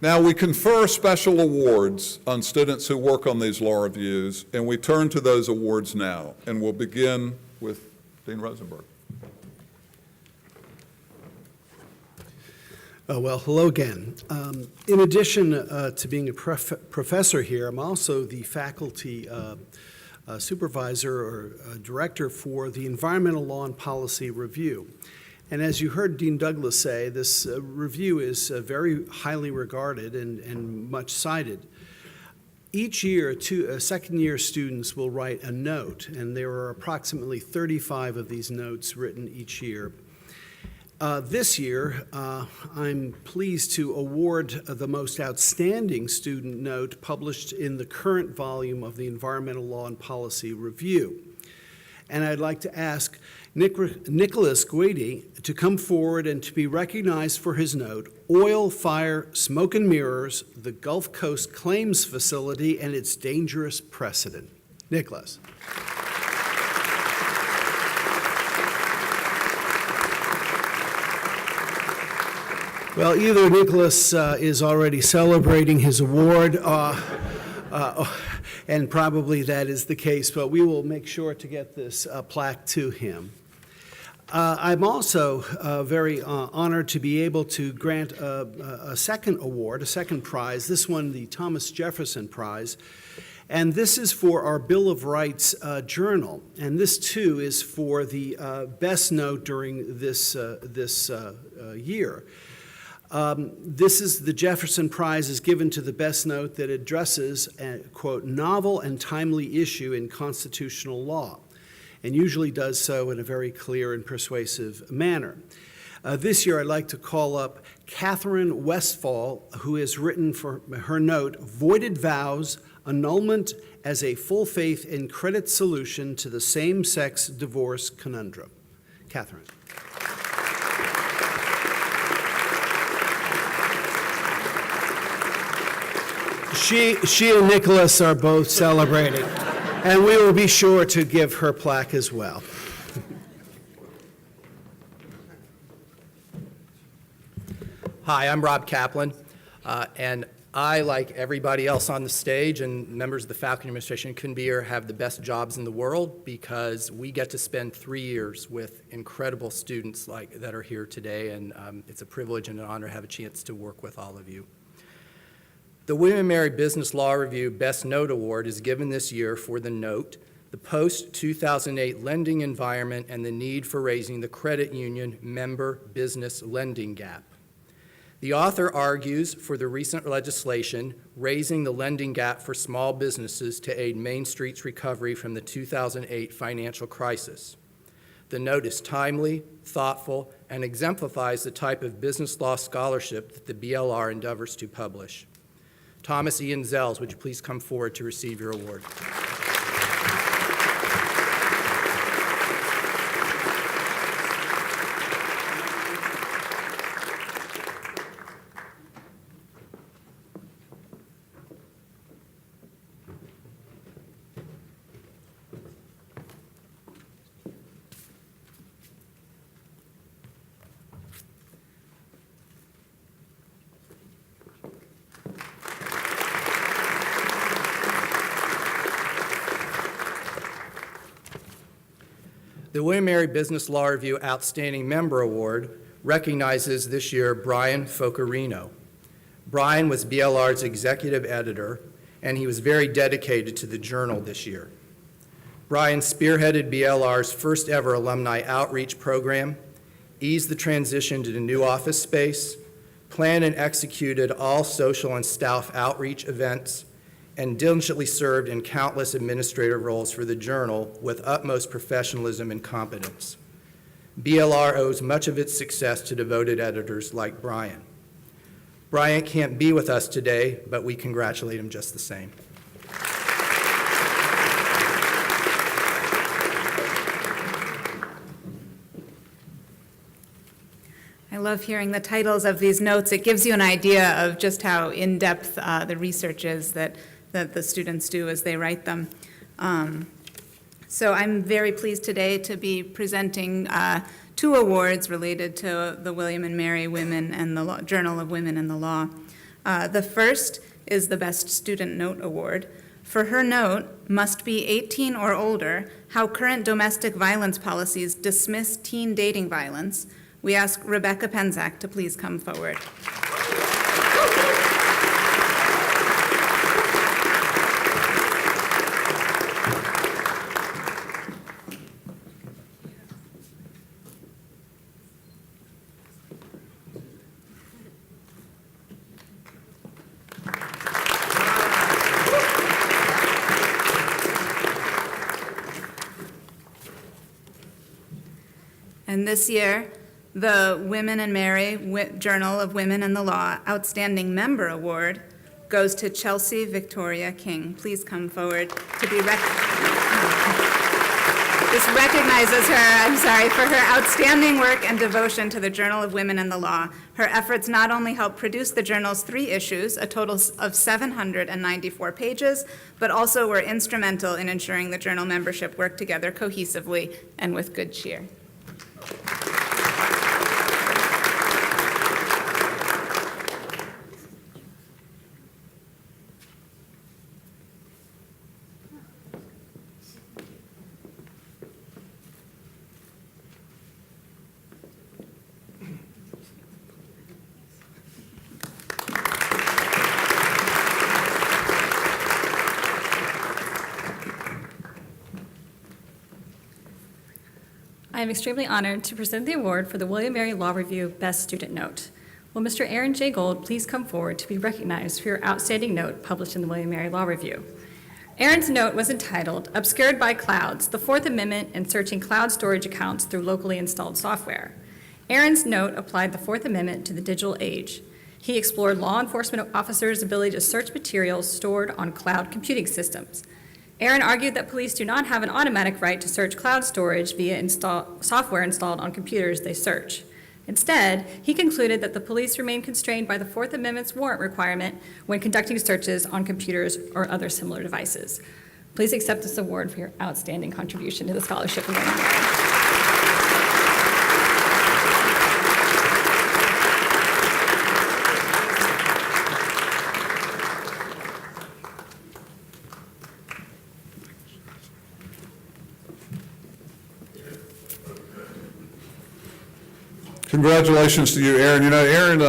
Now, we confer special awards on students who work on these law reviews, and we turn to those awards now, and we'll begin with Dean Rosenberg. Well, hello again. In addition to being a professor here, I'm also the faculty supervisor or director for the Environmental Law and Policy Review. And as you heard Dean Douglas say, this review is very highly regarded and much cited. Each year, second-year students will write a note, and there are approximately 35 of these notes written each year. This year, I'm pleased to award the most outstanding student note published in the current volume of the Environmental Law and Policy Review. And I'd like to ask Nicholas Guidi to come forward and to be recognized for his note, Oil, Fire, Smoke and Mirrors, the Gulf Coast Claims Facility and its Dangerous Precedent. Nicholas. Well, either Nicholas is already celebrating his award, and probably that is the case, but we will make sure to get this plaque to him. I'm also very honored to be able to grant a second award, a second prize, this one the Thomas Jefferson Prize, and this is for our Bill of Rights journal, and this too is for the best note during this year. This is the Jefferson Prize is given to the best note that addresses a, quote, novel and timely issue in constitutional law, and usually does so in a very clear and persuasive manner. This year, I'd like to call up Catherine Westfall, who has written for her note, Voided Vows, Annulment as a Full Faith and Credit Solution to the Same-Sex Divorce Conundrum. Catherine. She and Nicholas are both celebrating, and we will be sure to give her plaque as well. Hi, I'm Rob Kaplan, and I, like everybody else on the stage and members of the faculty administration, couldn't be here, have the best jobs in the world because we get to spend 3 years with incredible students that are here today, and it's a privilege and an honor to have a chance to work with all of you. The William & Mary Business Law Review Best Note Award is given this year for the note, the post-2008 lending environment and the need for raising the credit union member business lending gap. The author argues for the recent legislation raising the lending gap for small businesses to aid Main Street's recovery from the 2008 financial crisis. The note is timely, thoughtful, and exemplifies the type of business law scholarship that the BLR endeavors to publish. Thomas Ian Zells, would you please come forward to receive your award? The William & Mary Business Law Review Outstanding Member Award recognizes this year Brian Focarino. Brian was BLR's executive editor, and he was very dedicated to the journal this year. Brian spearheaded BLR's first ever alumni outreach program, eased the transition to the new office space, planned and executed all social and staff outreach events, and diligently served in countless administrative roles for the journal with utmost professionalism and competence. BLR owes much of its success to devoted editors like Brian. Brian can't be with us today, but we congratulate him just the same. I love hearing the titles of these notes. It gives you an idea of just how in-depth the research is that the students do as they write them. So I'm very pleased today to be presenting 2 awards related to the William & Mary Women and the Law, Journal of Women in the Law. The first is the Best Student Note Award. For her note, "Must be 18 or older, how current domestic violence policies dismiss teen dating violence," we ask Rebecca Penzak to please come forward. And this year, the Women and Mary Journal of Women and the Law Outstanding Member Award goes to Chelsea Victoria King. Please come forward to be recognized. This recognizes her, for her outstanding work and devotion to the Journal of Women and the Law. Her efforts not only helped produce the journal's 3 issues, a total of 794 pages, but also were instrumental in ensuring the journal membership worked together cohesively and with good cheer. I am extremely honored to present the award for the William Mary Law Review Best Student Note. Will Mr. Aaron J. Gold please come forward to be recognized for your outstanding note published in the William Mary Law Review? Aaron's note was entitled, "Obscured by Clouds, the Fourth Amendment and Searching Cloud Storage Accounts Through Locally Installed Software." Aaron's note applied the Fourth Amendment to the digital age. He explored law enforcement officers' ability to search materials stored on cloud computing systems. Aaron argued that police do not have an automatic right to search cloud storage via software installed on computers they search. Instead, he concluded that the police remain constrained by the Fourth Amendment's warrant requirement when conducting searches on computers or other similar devices. Please accept this award for your outstanding contribution to the scholarship of William Mary. Congratulations to you, Aaron. You know, Aaron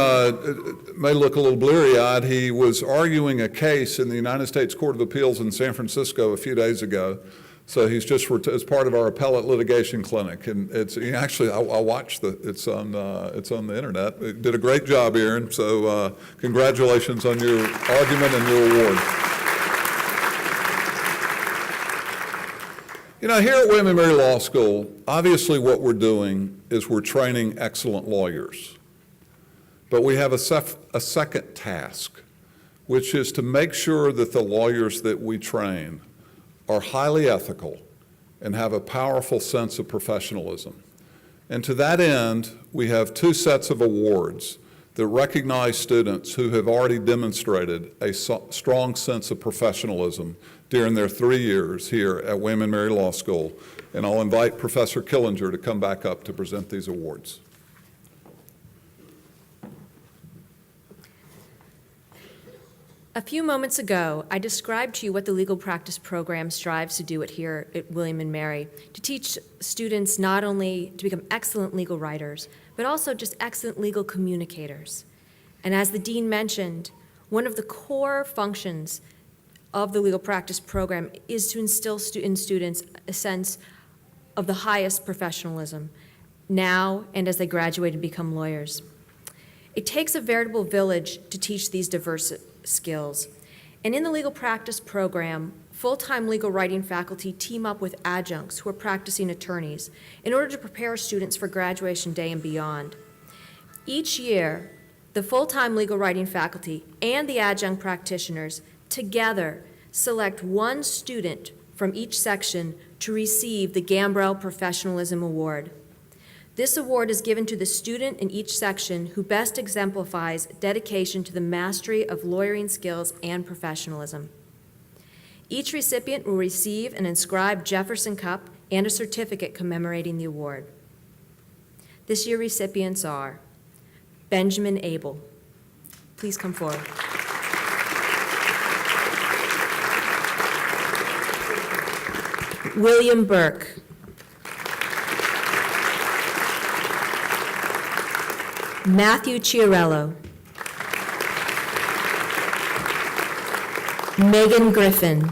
may look a little bleary-eyed. He was arguing a case in the United States Court of Appeals in San Francisco a few days ago. So he's just as part of our appellate litigation clinic, and it's actually I watched it's on the internet. You did a great job, Aaron. So congratulations on your argument and your award. You know, here at William and Mary Law School, obviously what we're doing is we're training excellent lawyers. But we have a second task, which is to make sure that the lawyers that we train are highly ethical and have a powerful sense of professionalism. And to that end, we have 2 sets of awards that recognize students who have already demonstrated a strong sense of professionalism during their 3 years here at William and Mary Law School. And I'll invite Professor Killinger to come back up to present these awards. A few moments ago, I described to you what the legal practice program strives to do here at William and Mary, to teach students not only to become excellent legal writers, but also just excellent legal communicators. And as the dean mentioned, one of the core functions of the legal practice program is to instill in students a sense of the highest professionalism now and as they graduate and become lawyers. It takes a veritable village to teach these diverse skills. And in the legal practice program, full-time legal writing faculty team up with adjuncts who are practicing attorneys in order to prepare students for graduation day and beyond. Each year, the full-time legal writing faculty and the adjunct practitioners together select one student from each section to receive the Gambrell Professionalism Award. This award is given to the student in each section who best exemplifies dedication to the mastery of lawyering skills and professionalism. Each recipient will receive an inscribed Jefferson Cup and a certificate commemorating the award. This year's recipients are Benjamin Abel. Please come forward. William Burke. Matthew Chiarello. Megan Griffin.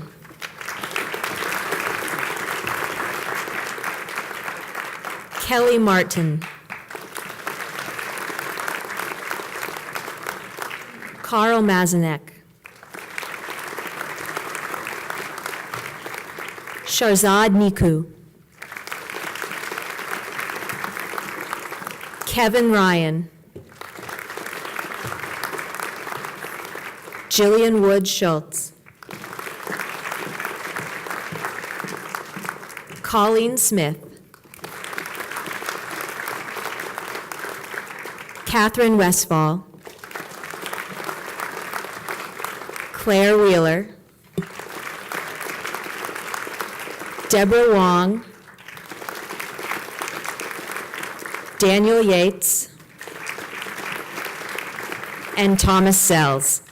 Kelly Martin. Carl Mazanek. Sharzad Niku. Kevin Ryan. Jillian Wood Schultz. Colleen Smith. Catherine Westfall. Claire Wheeler. Deborah Wong. Daniel Yates. And Thomas Sells.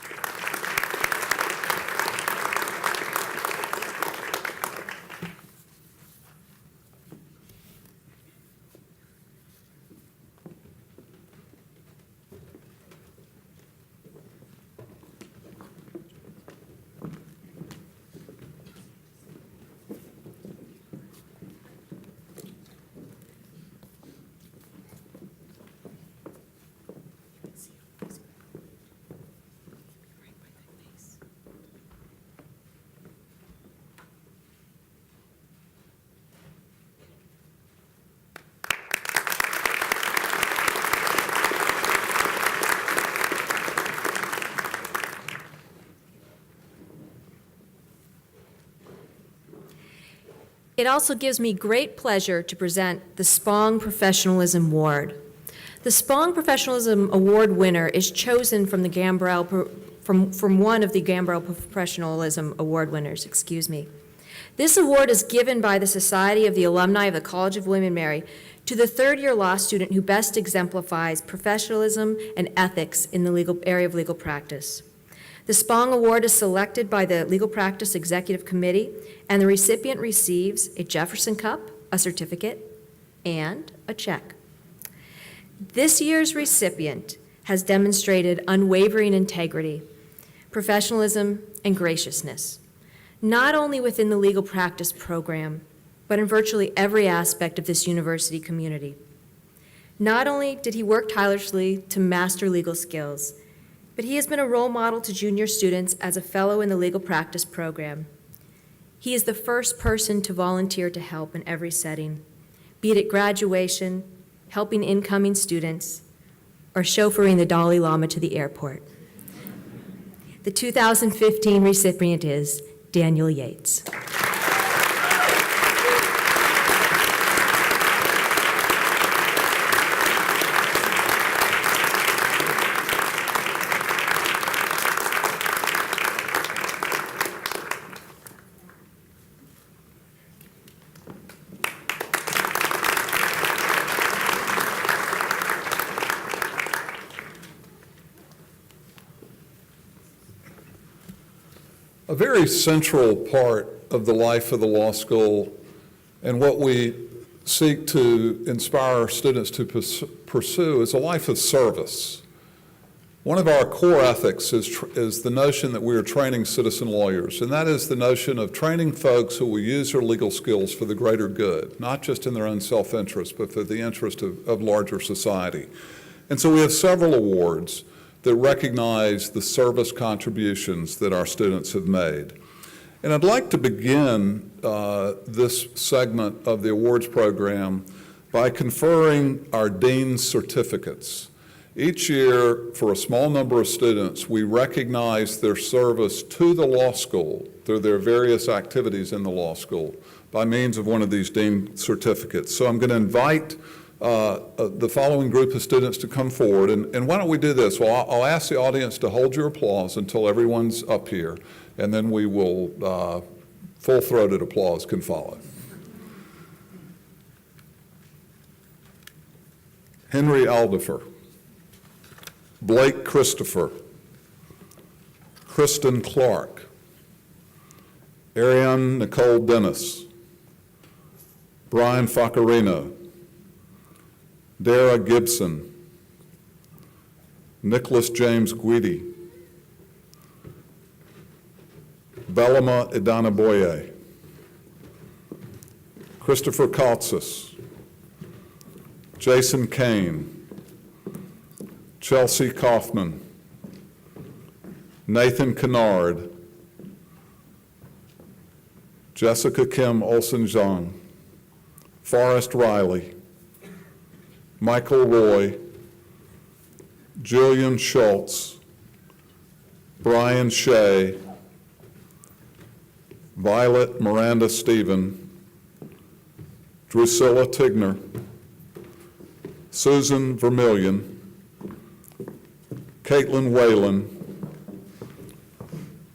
It also gives me great pleasure to present the Spong Professionalism Award. The Spong Professionalism Award winner is chosen from the Gambrell, from one of the Gambrell Professionalism Award winners, This award is given by the Society of the Alumni of the College of William & Mary to the third-year law student who best exemplifies professionalism and ethics in the area of legal practice. The Spong Award is selected by the Legal Practice Executive Committee, and the recipient receives a Jefferson Cup, a certificate, and a check. This year's recipient has demonstrated unwavering integrity, professionalism, and graciousness, not only within the legal practice program, but in virtually every aspect of this university community. Not only did he work tirelessly to master legal skills, but he has been a role model to junior students as a fellow in the legal practice program. He is the first person to volunteer to help in every setting, be it at graduation, helping incoming students, or chauffeuring the Dalai Lama to the airport. The 2015 recipient is Daniel Yates. A very central part of the life of the law school and what we seek to inspire our students to pursue is a life of service. One of our core ethics is the notion that we are training citizen lawyers, and that is the notion of training folks who will use their legal skills for the greater good, not just in their own self-interest, but for the interest of larger society. And so we have several awards that recognize the service contributions that our students have made. And I'd like to begin this segment of the awards program by conferring our Dean's certificates. Each year, for a small number of students, we recognize their service to the law school through their various activities in the law school by means of one of these Dean's certificates. So I'm going to invite the following group of students to come forward. And why don't we do this? Well, I'll ask the audience to hold your applause until everyone's up here, and then we will, full-throated applause can follow. Henry Aldifer, Blake Christopher, Kristen Clark, Ariane Nicole Dennis, Brian Faccarino, Dara Gibson, Nicholas James Guidi, Bellama Idanaboye, Christopher Kaltsis, Jason Kane, Chelsea Kaufman, Nathan Kennard, Jessica Kim Olsen-Zhang, Forrest Riley, Michael Roy, Julian Schultz, Brian Shea, Violet Miranda Stephen, Drusilla Tigner, Susan Vermillion, Caitlin Whalen,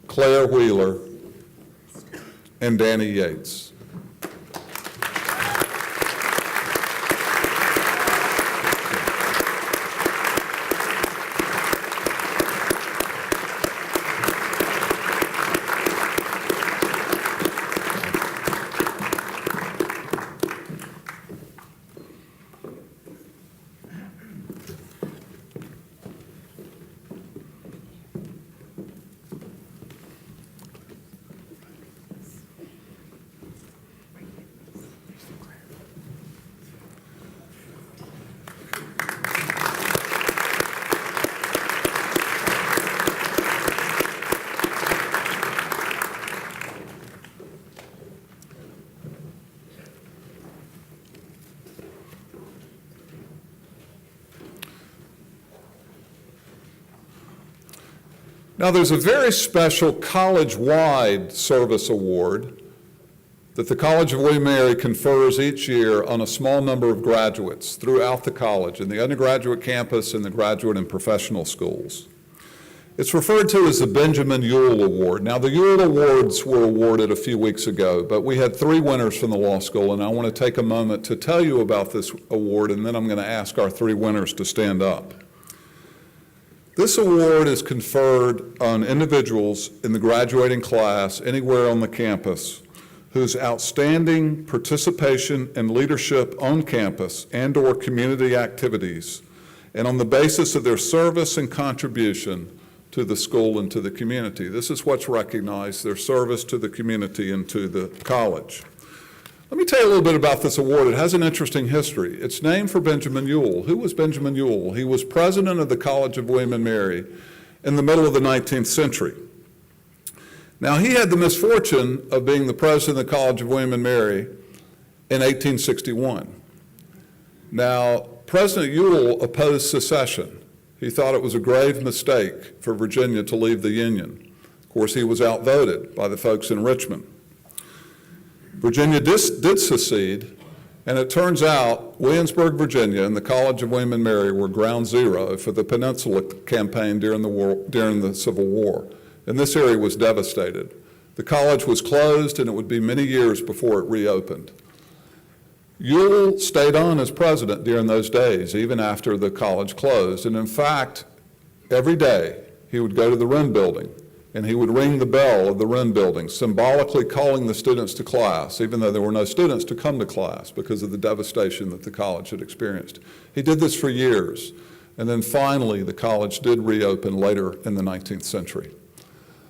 Claire Wheeler, and Danny Yates. Now, there's a very special college-wide service award that the College of William & Mary confers each year on a small number of graduates throughout the college, in the undergraduate campus and the graduate and professional schools. It's referred to as the Benjamin Ewell Award. Now, the Ewell Awards were awarded a few weeks ago, but we had 3 winners from the law school, and I want to take a moment to tell you about this award, and then I'm going to ask our 3 winners to stand up. This award is conferred on individuals in the graduating class anywhere on the campus whose outstanding participation and leadership on campus and/or community activities, and on the basis of their service and contribution to the school and to the community. This is what's recognized, their service to the community and to the college. Let me tell you a little bit about this award. It has an interesting history. It's named for Benjamin Ewell. Who was Benjamin Ewell? He was president of the College of William & Mary in the middle of the 19th century. Now, he had the misfortune of being the president of the College of William & Mary in 1861. Now, President Ewell opposed secession. He thought it was a grave mistake for Virginia to leave the Union. Of course, he was outvoted by the folks in Richmond. Virginia did secede, and it turns out Williamsburg, Virginia, and the College of William & Mary were ground zero for the Peninsula Campaign during the Civil War, and this area was devastated. The college was closed, and it would be many years before it reopened. Ewell stayed on as president during those days, even after the college closed, and in fact, every day he would go to the Wren Building, and he would ring the bell of the Wren Building, symbolically calling the students to class, even though there were no students to come to class because of the devastation that the college had experienced. He did this for years, and then finally the college did reopen later in the 19th century.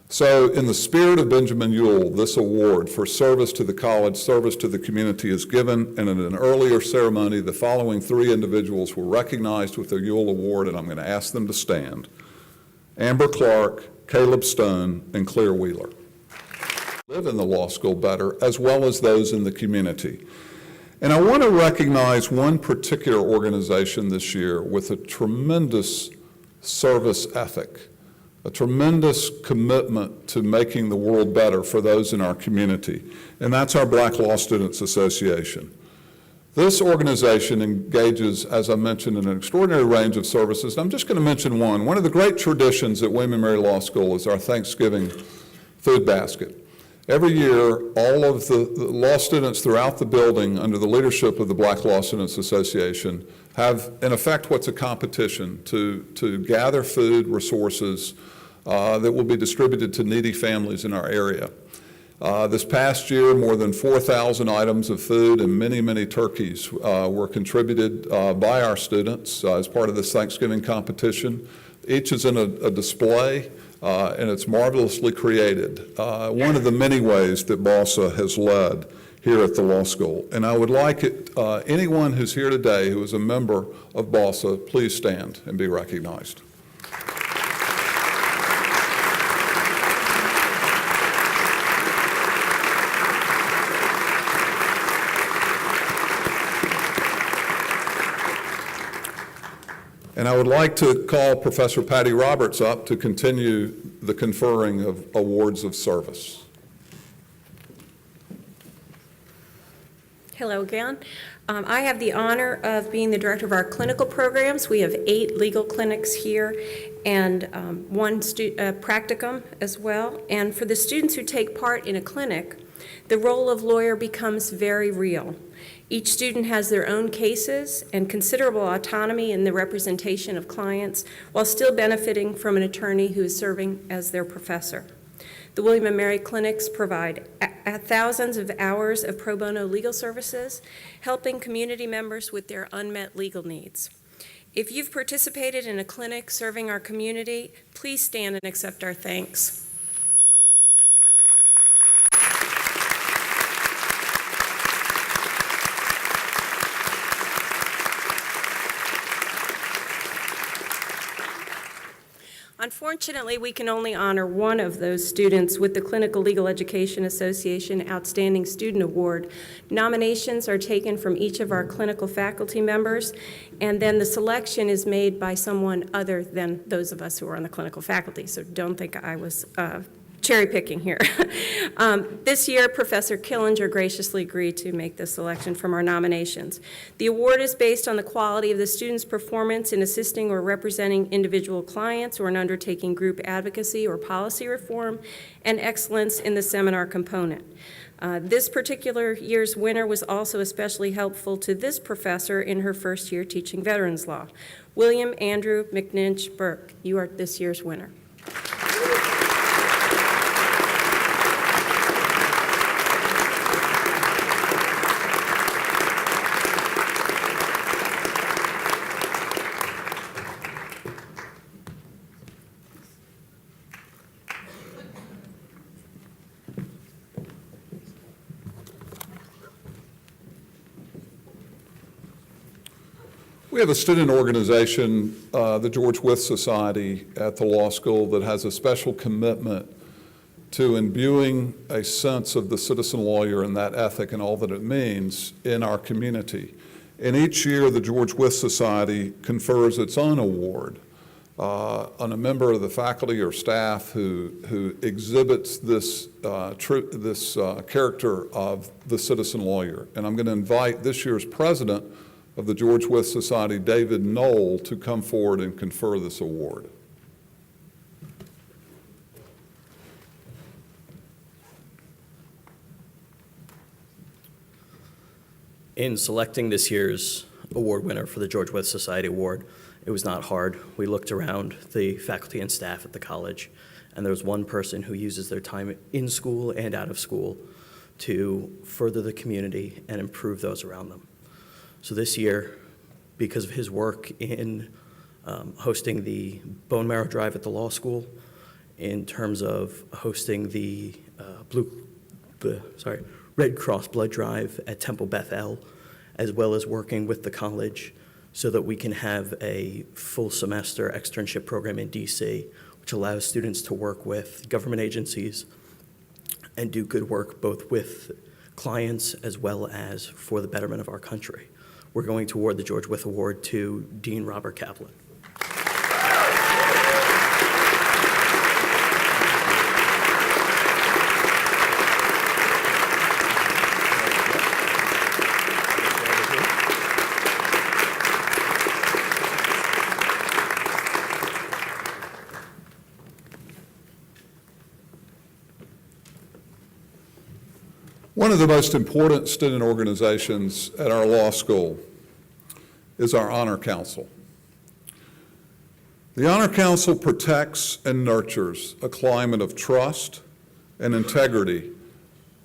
So in the spirit of Benjamin Ewell, this award for service to the college, service to the community is given, and in an earlier ceremony, the following 3 individuals were recognized with the Ewell Award, and I'm going to ask them to stand. Amber Clark, Caleb Stone, and Claire Wheeler. Live in the law school better, as well as those in the community. And I want to recognize one particular organization this year with a tremendous service ethic, a tremendous commitment to making the world better for those in our community, and that's our Black Law Students Association. This organization engages, as I mentioned, in an extraordinary range of services. And I'm just going to mention one. One of the great traditions at William & Mary Law School is our Thanksgiving food basket. Every year, all of the law students throughout the building, under the leadership of the Black Law Students Association, have, in effect, what's a competition to gather food resources that will be distributed to needy families in our area. This past year, more than 4,000 items of food and many, many turkeys were contributed by our students as part of this Thanksgiving competition. Each is in a display, and it's marvelously created. One of the many ways that BALSA has led here at the law school. And I would like anyone who's here today who is a member of BALSA, please stand and be recognized. And I would like to call Professor Patty Roberts up to continue the conferring of awards of service. Hello again. I have the honor of being the director of our clinical programs. We have 8 legal clinics here and 1 practicum as well. And for the students who take part in a clinic, the role of lawyer becomes very real. Each student has their own cases and considerable autonomy in the representation of clients while still benefiting from an attorney who is serving as their professor. The William & Mary clinics provide thousands of hours of pro bono legal services, helping community members with their unmet legal needs. If you've participated in a clinic serving our community, please stand and accept our thanks. Unfortunately, we can only honor one of those students with the Clinical Legal Education Association Outstanding Student Award. Nominations are taken from each of our clinical faculty members, and then the selection is made by someone other than those of us who are on the clinical faculty, so don't think I was cherry picking here. This year, Professor Killinger graciously agreed to make this selection from our nominations. The award is based on the quality of the student's performance in assisting or representing individual clients or in undertaking group advocacy or policy reform, and excellence in the seminar component. This particular year's winner was also especially helpful to this professor in her first year teaching veterans law. William Andrew McNinch Burke, you are this year's winner. We have a student organization, the George Wythe Society at the law school, that has a special commitment to imbuing a sense of the citizen lawyer and that ethic and all that it means in our community. And each year, the George Wythe Society confers its own award on a member of the faculty or staff who exhibits this character of the citizen lawyer. And I'm going to invite this year's president of the George Wythe Society, David Knoll, to come forward and confer this award. In selecting this year's award winner for the George Wythe Society Award, it was not hard. We looked around the faculty and staff at the college, and there was one person who uses their time in school and out of school to further the community and improve those around them. So this year, because of his work in hosting the bone marrow drive at the law school, in terms of hosting the Red Cross blood drive at Temple Beth El, as well as working with the college so that we can have a full semester externship program in DC, which allows students to work with government agencies and do good work both with clients as well as for the betterment of our country. We're going to award the George Wythe Award to Dean Robert Kaplan. One of the most important student organizations at our law school is our Honor Council. The Honor Council protects and nurtures a climate of trust and integrity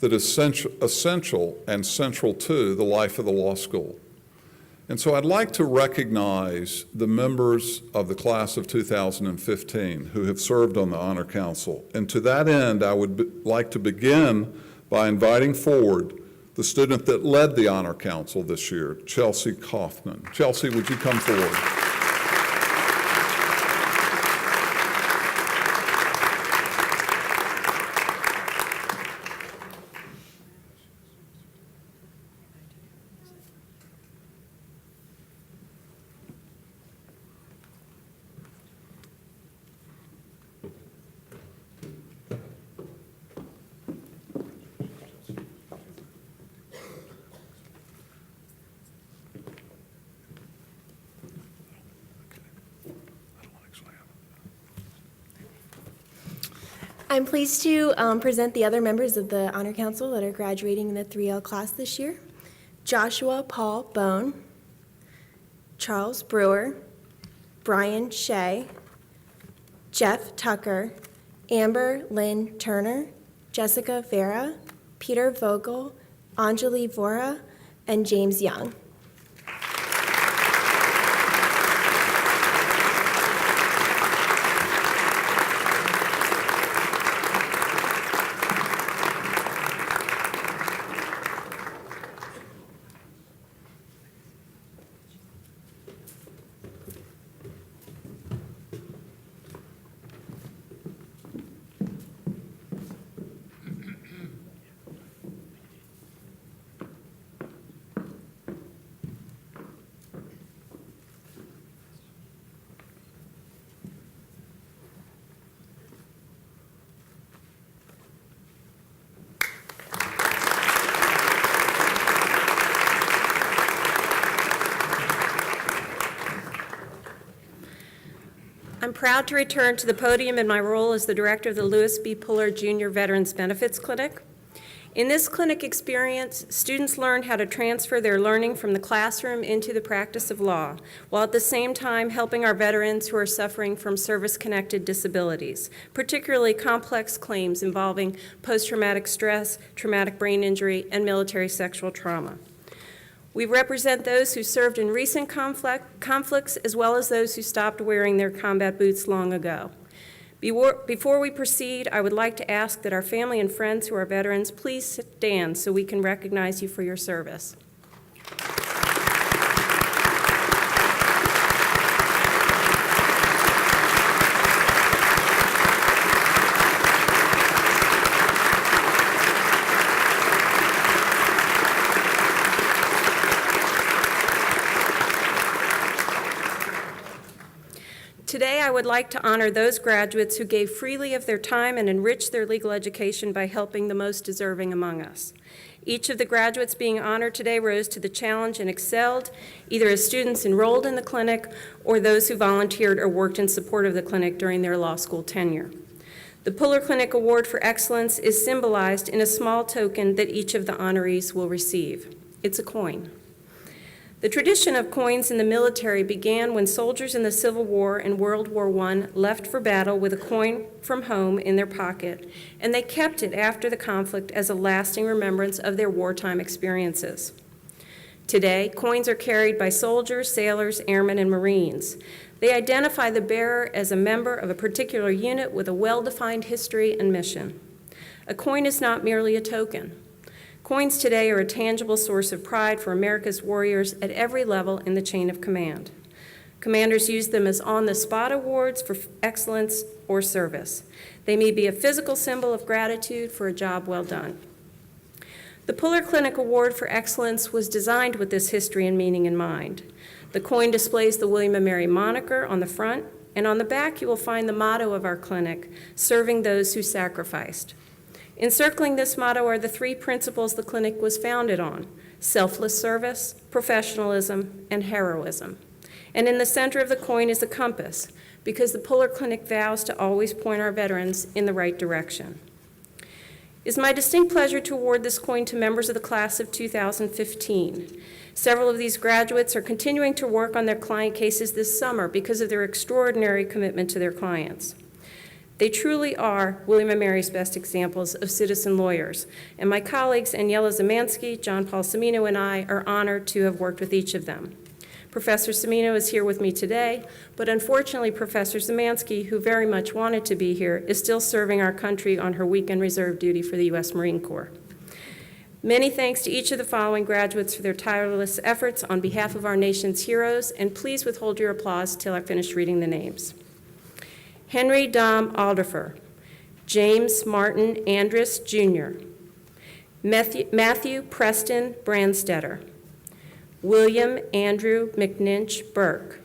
that is essential and central to the life of the law school. And so I'd like to recognize the members of the class of 2015 who have served on the Honor Council. And to that end, I would like to begin by inviting forward the student that led the Honor Council this year, Chelsea Kaufman. Chelsea, would you come forward? I'm pleased to present the other members of the Honor Council that are graduating in the 3L class this year. Joshua Paul Bone, Charles Brewer, Brian Shea, Jeff Tucker, Amber Lynn Turner, Jessica Vera, Peter Vogel, Anjali Vora, and James Young. I'm proud to return to the podium in my role as the director of the Lewis B. Puller Jr. Veterans Benefits Clinic. In this clinic experience, students learn how to transfer their learning from the classroom into the practice of law, while at the same time helping our veterans who are suffering from service-connected disabilities, particularly complex claims involving post-traumatic stress, traumatic brain injury, and military sexual trauma. We represent those who served in recent conflicts as well as those who stopped wearing their combat boots long ago. Before we proceed, I would like to ask that our family and friends who are veterans please stand so we can recognize you for your service. Today, I would like to honor those graduates who gave freely of their time and enriched their legal education by helping the most deserving among us. Each of the graduates being honored today rose to the challenge and excelled, either as students enrolled in the clinic or those who volunteered or worked in support of the clinic during their law school tenure. The Puller Clinic Award for Excellence is symbolized in a small token that each of the honorees will receive. It's a coin. The tradition of coins in the military began when soldiers in the Civil War and World War I left for battle with a coin from home in their pocket, and they kept it after the conflict as a lasting remembrance of their wartime experiences. Today, coins are carried by soldiers, sailors, airmen, and Marines. They identify the bearer as a member of a particular unit with a well-defined history and mission. A coin is not merely a token. Coins today are a tangible source of pride for America's warriors at every level in the chain of command. Commanders use them as on-the-spot awards for excellence or service. They may be a physical symbol of gratitude for a job well done. The Puller Clinic Award for Excellence was designed with this history and meaning in mind. The coin displays the William & Mary moniker on the front, and on the back you will find the motto of our clinic, serving those who sacrificed. Encircling this motto are the three principles the clinic was founded on: selfless service, professionalism, and heroism. And in the center of the coin is a compass, because the Puller Clinic vows to always point our veterans in the right direction. It is my distinct pleasure to award this coin to members of the class of 2015. Several of these graduates are continuing to work on their client cases this summer because of their extraordinary commitment to their clients. They truly are William & Mary's best examples of citizen lawyers, and my colleagues Aniela Zemansky, John Paul Cimino, and I are honored to have worked with each of them. Professor Cimino is here with me today, but unfortunately Professor Zemansky, who very much wanted to be here, is still serving our country on her weekend reserve duty for the U.S. Marine Corps. Many thanks to each of the following graduates for their tireless efforts on behalf of our nation's heroes, and please withhold your applause till I finish reading the names. Henry Dom Alderfer, James Martin Andrus Jr., Matthew Preston Brandstetter, William Andrew McNinch Burke,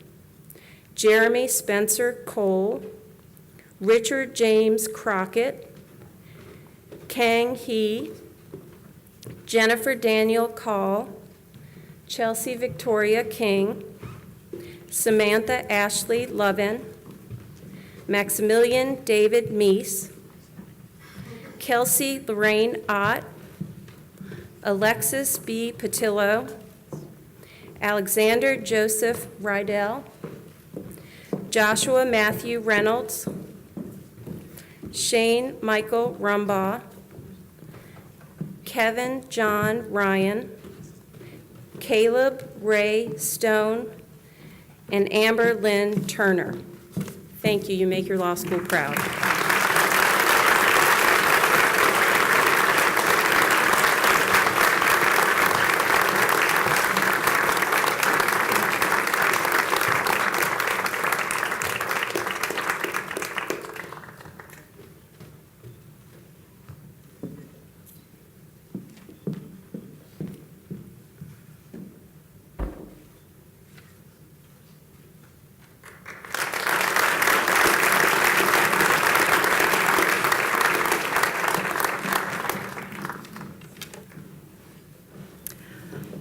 Jeremy Spencer Cole, Richard James Crockett, Kang He, Jennifer Daniel Call, Chelsea Victoria King, Samantha Ashley Lovin, Maximilian David Meese, Kelsey Lorraine Ott, Alexis B. Patillo, Alexander Joseph Rydell, Joshua Matthew Reynolds, Shane Michael Rumbaugh, Kevin John Ryan, Caleb Ray Stone, and Amber Lynn Turner. Thank you. You make your law school proud.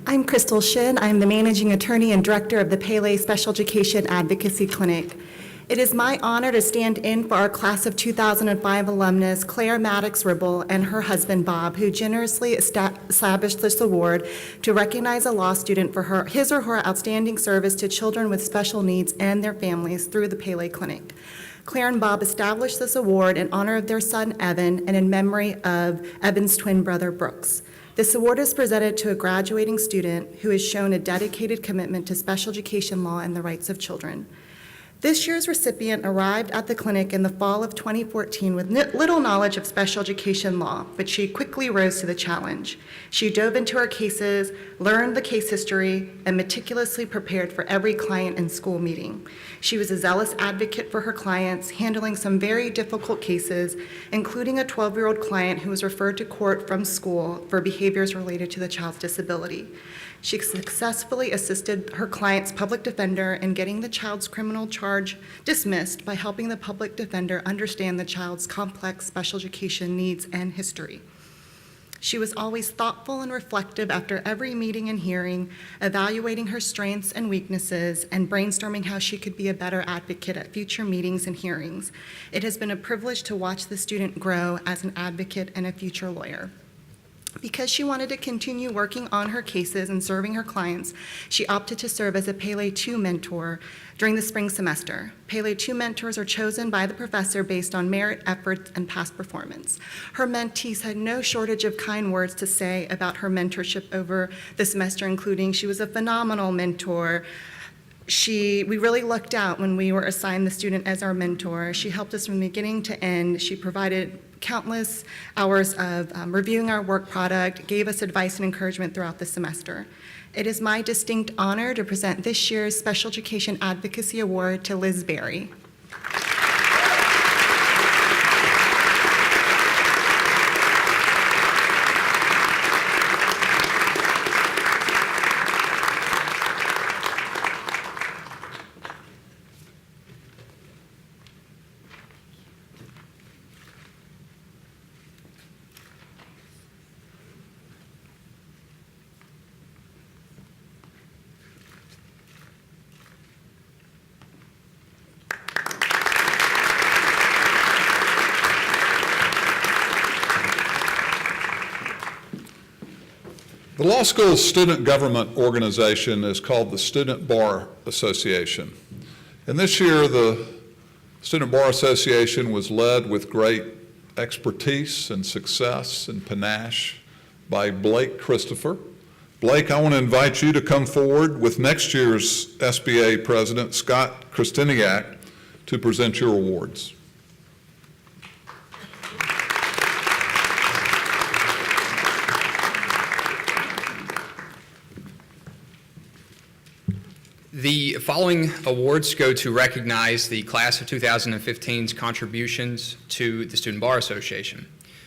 I'm Crystal Shin. I'm the managing attorney and director of the Pele Special Education Advocacy Clinic. It is my honor to stand in for our class of 2005 alumnus, Claire Maddox Ribble, and her husband, Bob, who generously established this award to recognize a law student for his or her outstanding service to children with special needs and their families through the Pele Clinic. Claire and Bob established this award in honor of their son, Evan, and in memory of Evan's twin brother, Brooks. This award is presented to a graduating student who has shown a dedicated commitment to special education law and the rights of children. This year's recipient arrived at the clinic in the fall of 2014 with little knowledge of special education law, but she quickly rose to the challenge. She dove into her cases, learned the case history, and meticulously prepared for every client and school meeting. She was a zealous advocate for her clients, handling some very difficult cases, including a 12-year-old client who was referred to court from school for behaviors related to the child's disability. She successfully assisted her client's public defender in getting the child's criminal charge dismissed by helping the public defender understand the child's complex special education needs and history. She was always thoughtful and reflective after every meeting and hearing, evaluating her strengths and weaknesses, and brainstorming how she could be a better advocate at future meetings and hearings. It has been a privilege to watch the student grow as an advocate and a future lawyer. Because she wanted to continue working on her cases and serving her clients, she opted to serve as a Pele 2 mentor during the spring semester. Pele 2 mentors are chosen by the professor based on merit, efforts, and past performance. Her mentees had no shortage of kind words to say about her mentorship over the semester, including she was a phenomenal mentor. We really lucked out when we were assigned the student as our mentor. She helped us from beginning to end. She provided countless hours of reviewing our work product, gave us advice and encouragement throughout the semester. It is my distinct honor to present this year's Special Education Advocacy Award to Liz Berry. The law school's student government organization is called the Student Bar Association. And this year, the Student Bar Association was led with great expertise and success and panache by Blake Christopher. Blake, I want to invite you to come forward with next year's SBA President, Scott Kristeniak, to present your awards. The following awards go to recognize the class of 2015's contributions to the Student Bar Association.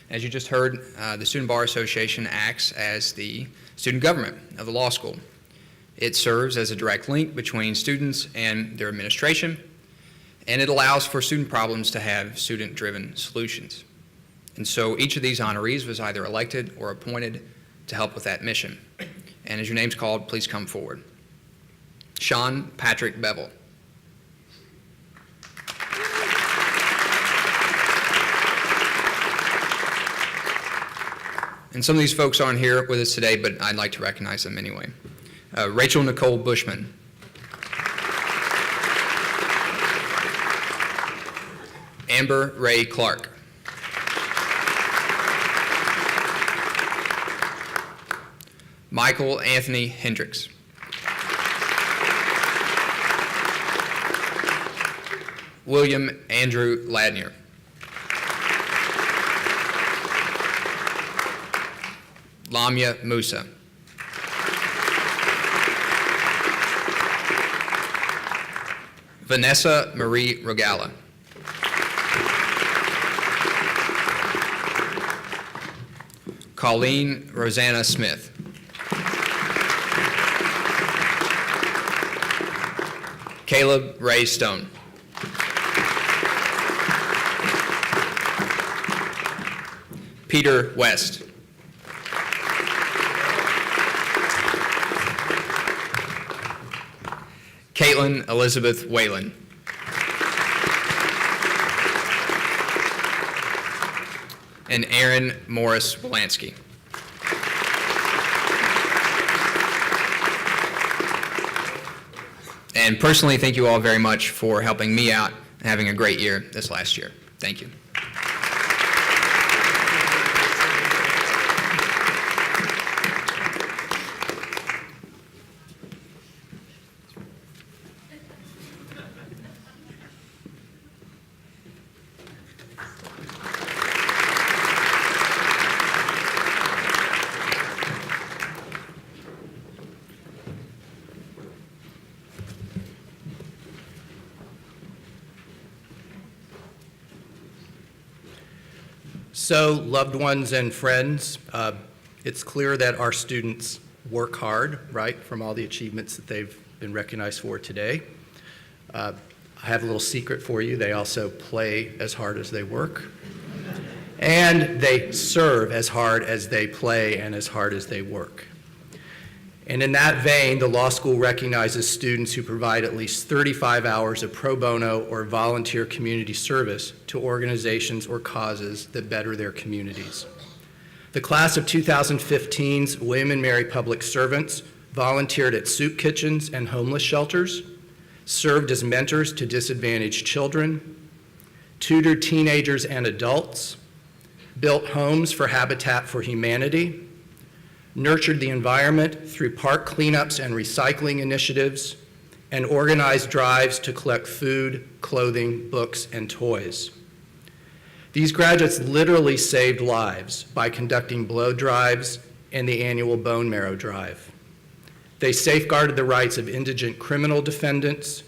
As you just heard, the Student Bar Association acts as the student government of the law school. It serves as a direct link between students and their administration, and it allows for student problems to have student-driven solutions. And so each of these honorees was either elected or appointed to help with that mission. And as your name's called, please come forward. Sean Patrick Bevel. And some of these folks aren't here with us today, but I'd like to recognize them anyway. Rachel Nicole Bushman. Amber Ray Clark. Michael Anthony Hendricks. William Andrew Ladnier. Lamia Musa. Vanessa Marie Rogala. Colleen Rosanna Smith. Caleb Ray Stone. Peter West. Caitlin Elizabeth Whalen. And Aaron Morris Wolansky. And personally, thank you all very much for helping me out and having a great year this last year. Thank you. So, loved ones and friends, it's clear that our students work hard, right, from all the achievements that they've been recognized for today. I have a little secret for you. They also play as hard as they work. And they serve as hard as they play and as hard as they work. And in that vein, the law school recognizes students who provide at least 35 hours of pro bono or volunteer community service to organizations or causes that better their communities. The class of 2015's William & Mary Public Servants volunteered at soup kitchens and homeless shelters, served as mentors to disadvantaged children, tutored teenagers and adults, built homes for Habitat for Humanity, nurtured the environment through park cleanups and recycling initiatives, and organized drives to collect food, clothing, books, and toys. These graduates literally saved lives by conducting blow drives and the annual bone marrow drive. They safeguarded the rights of indigent criminal defendants.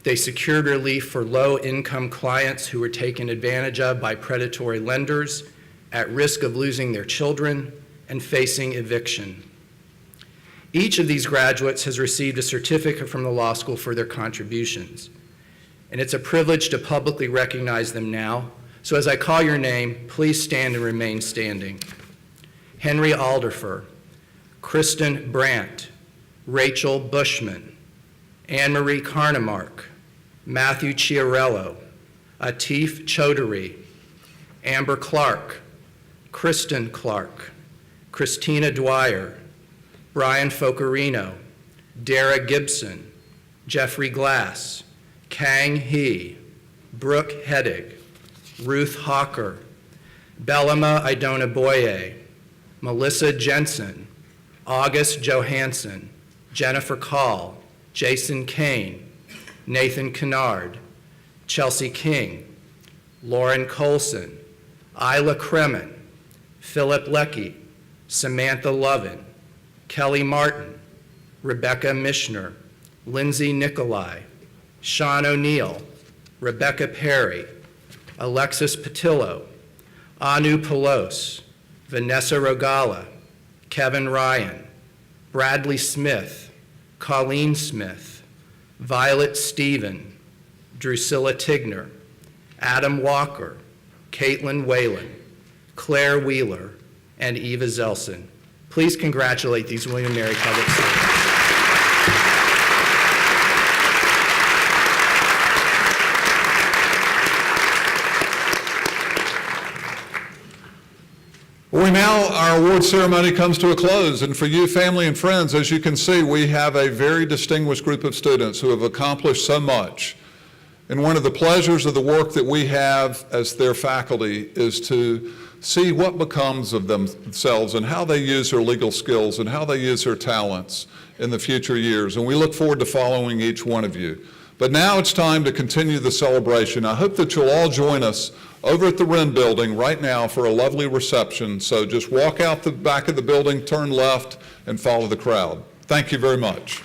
They secured relief for low-income clients who were taken advantage of by predatory lenders at risk of losing their children and facing eviction. Each of these graduates has received a certificate from the law school for their contributions, and it's a privilege to publicly recognize them now. So as I call your name, please stand and remain standing. Henry Alderfer, Kristen Brandt, Rachel Bushman, Anne-Marie Carnemark, Matthew Chiarello, Atif Chaudhary, Amber Clark, Kristen Clark, Christina Dwyer, Brian Focarino, Dara Gibson, Jeffrey Glass, Kang He, Brooke Hedig, Ruth Hawker, Bellama Idona Boye, Melissa Jensen, August Johansson, Jennifer Call, Jason Kane, Nathan Kennard, Chelsea King, Lauren Colson, Isla Kremen, Philip Leckie, Samantha Lovin, Kelly Martin, Rebecca Mishner, Lindsay Nicolai, Sean O'Neill, Rebecca Perry, Alexis Patillo, Anu Pelos, Vanessa Rogala, Kevin Ryan, Bradley Smith, Colleen Smith, Violet Stephen, Drusilla Tigner, Adam Walker, Caitlin Whalen, Claire Wheeler, and Eva Zelson. Please congratulate these William & Mary Public Schools. Our award ceremony comes to a close, and for you, family and friends, as you can see, we have a very distinguished group of students who have accomplished so much. And one of the pleasures of the work that we have as their faculty is to see what becomes of themselves and how they use their legal skills and how they use their talents in the future years. And we look forward to following each one of you. But now it's time to continue the celebration. I hope that you'll all join us over at the Wren Building right now for a lovely reception. So just walk out the back of the building, turn left, and follow the crowd. Thank you very much.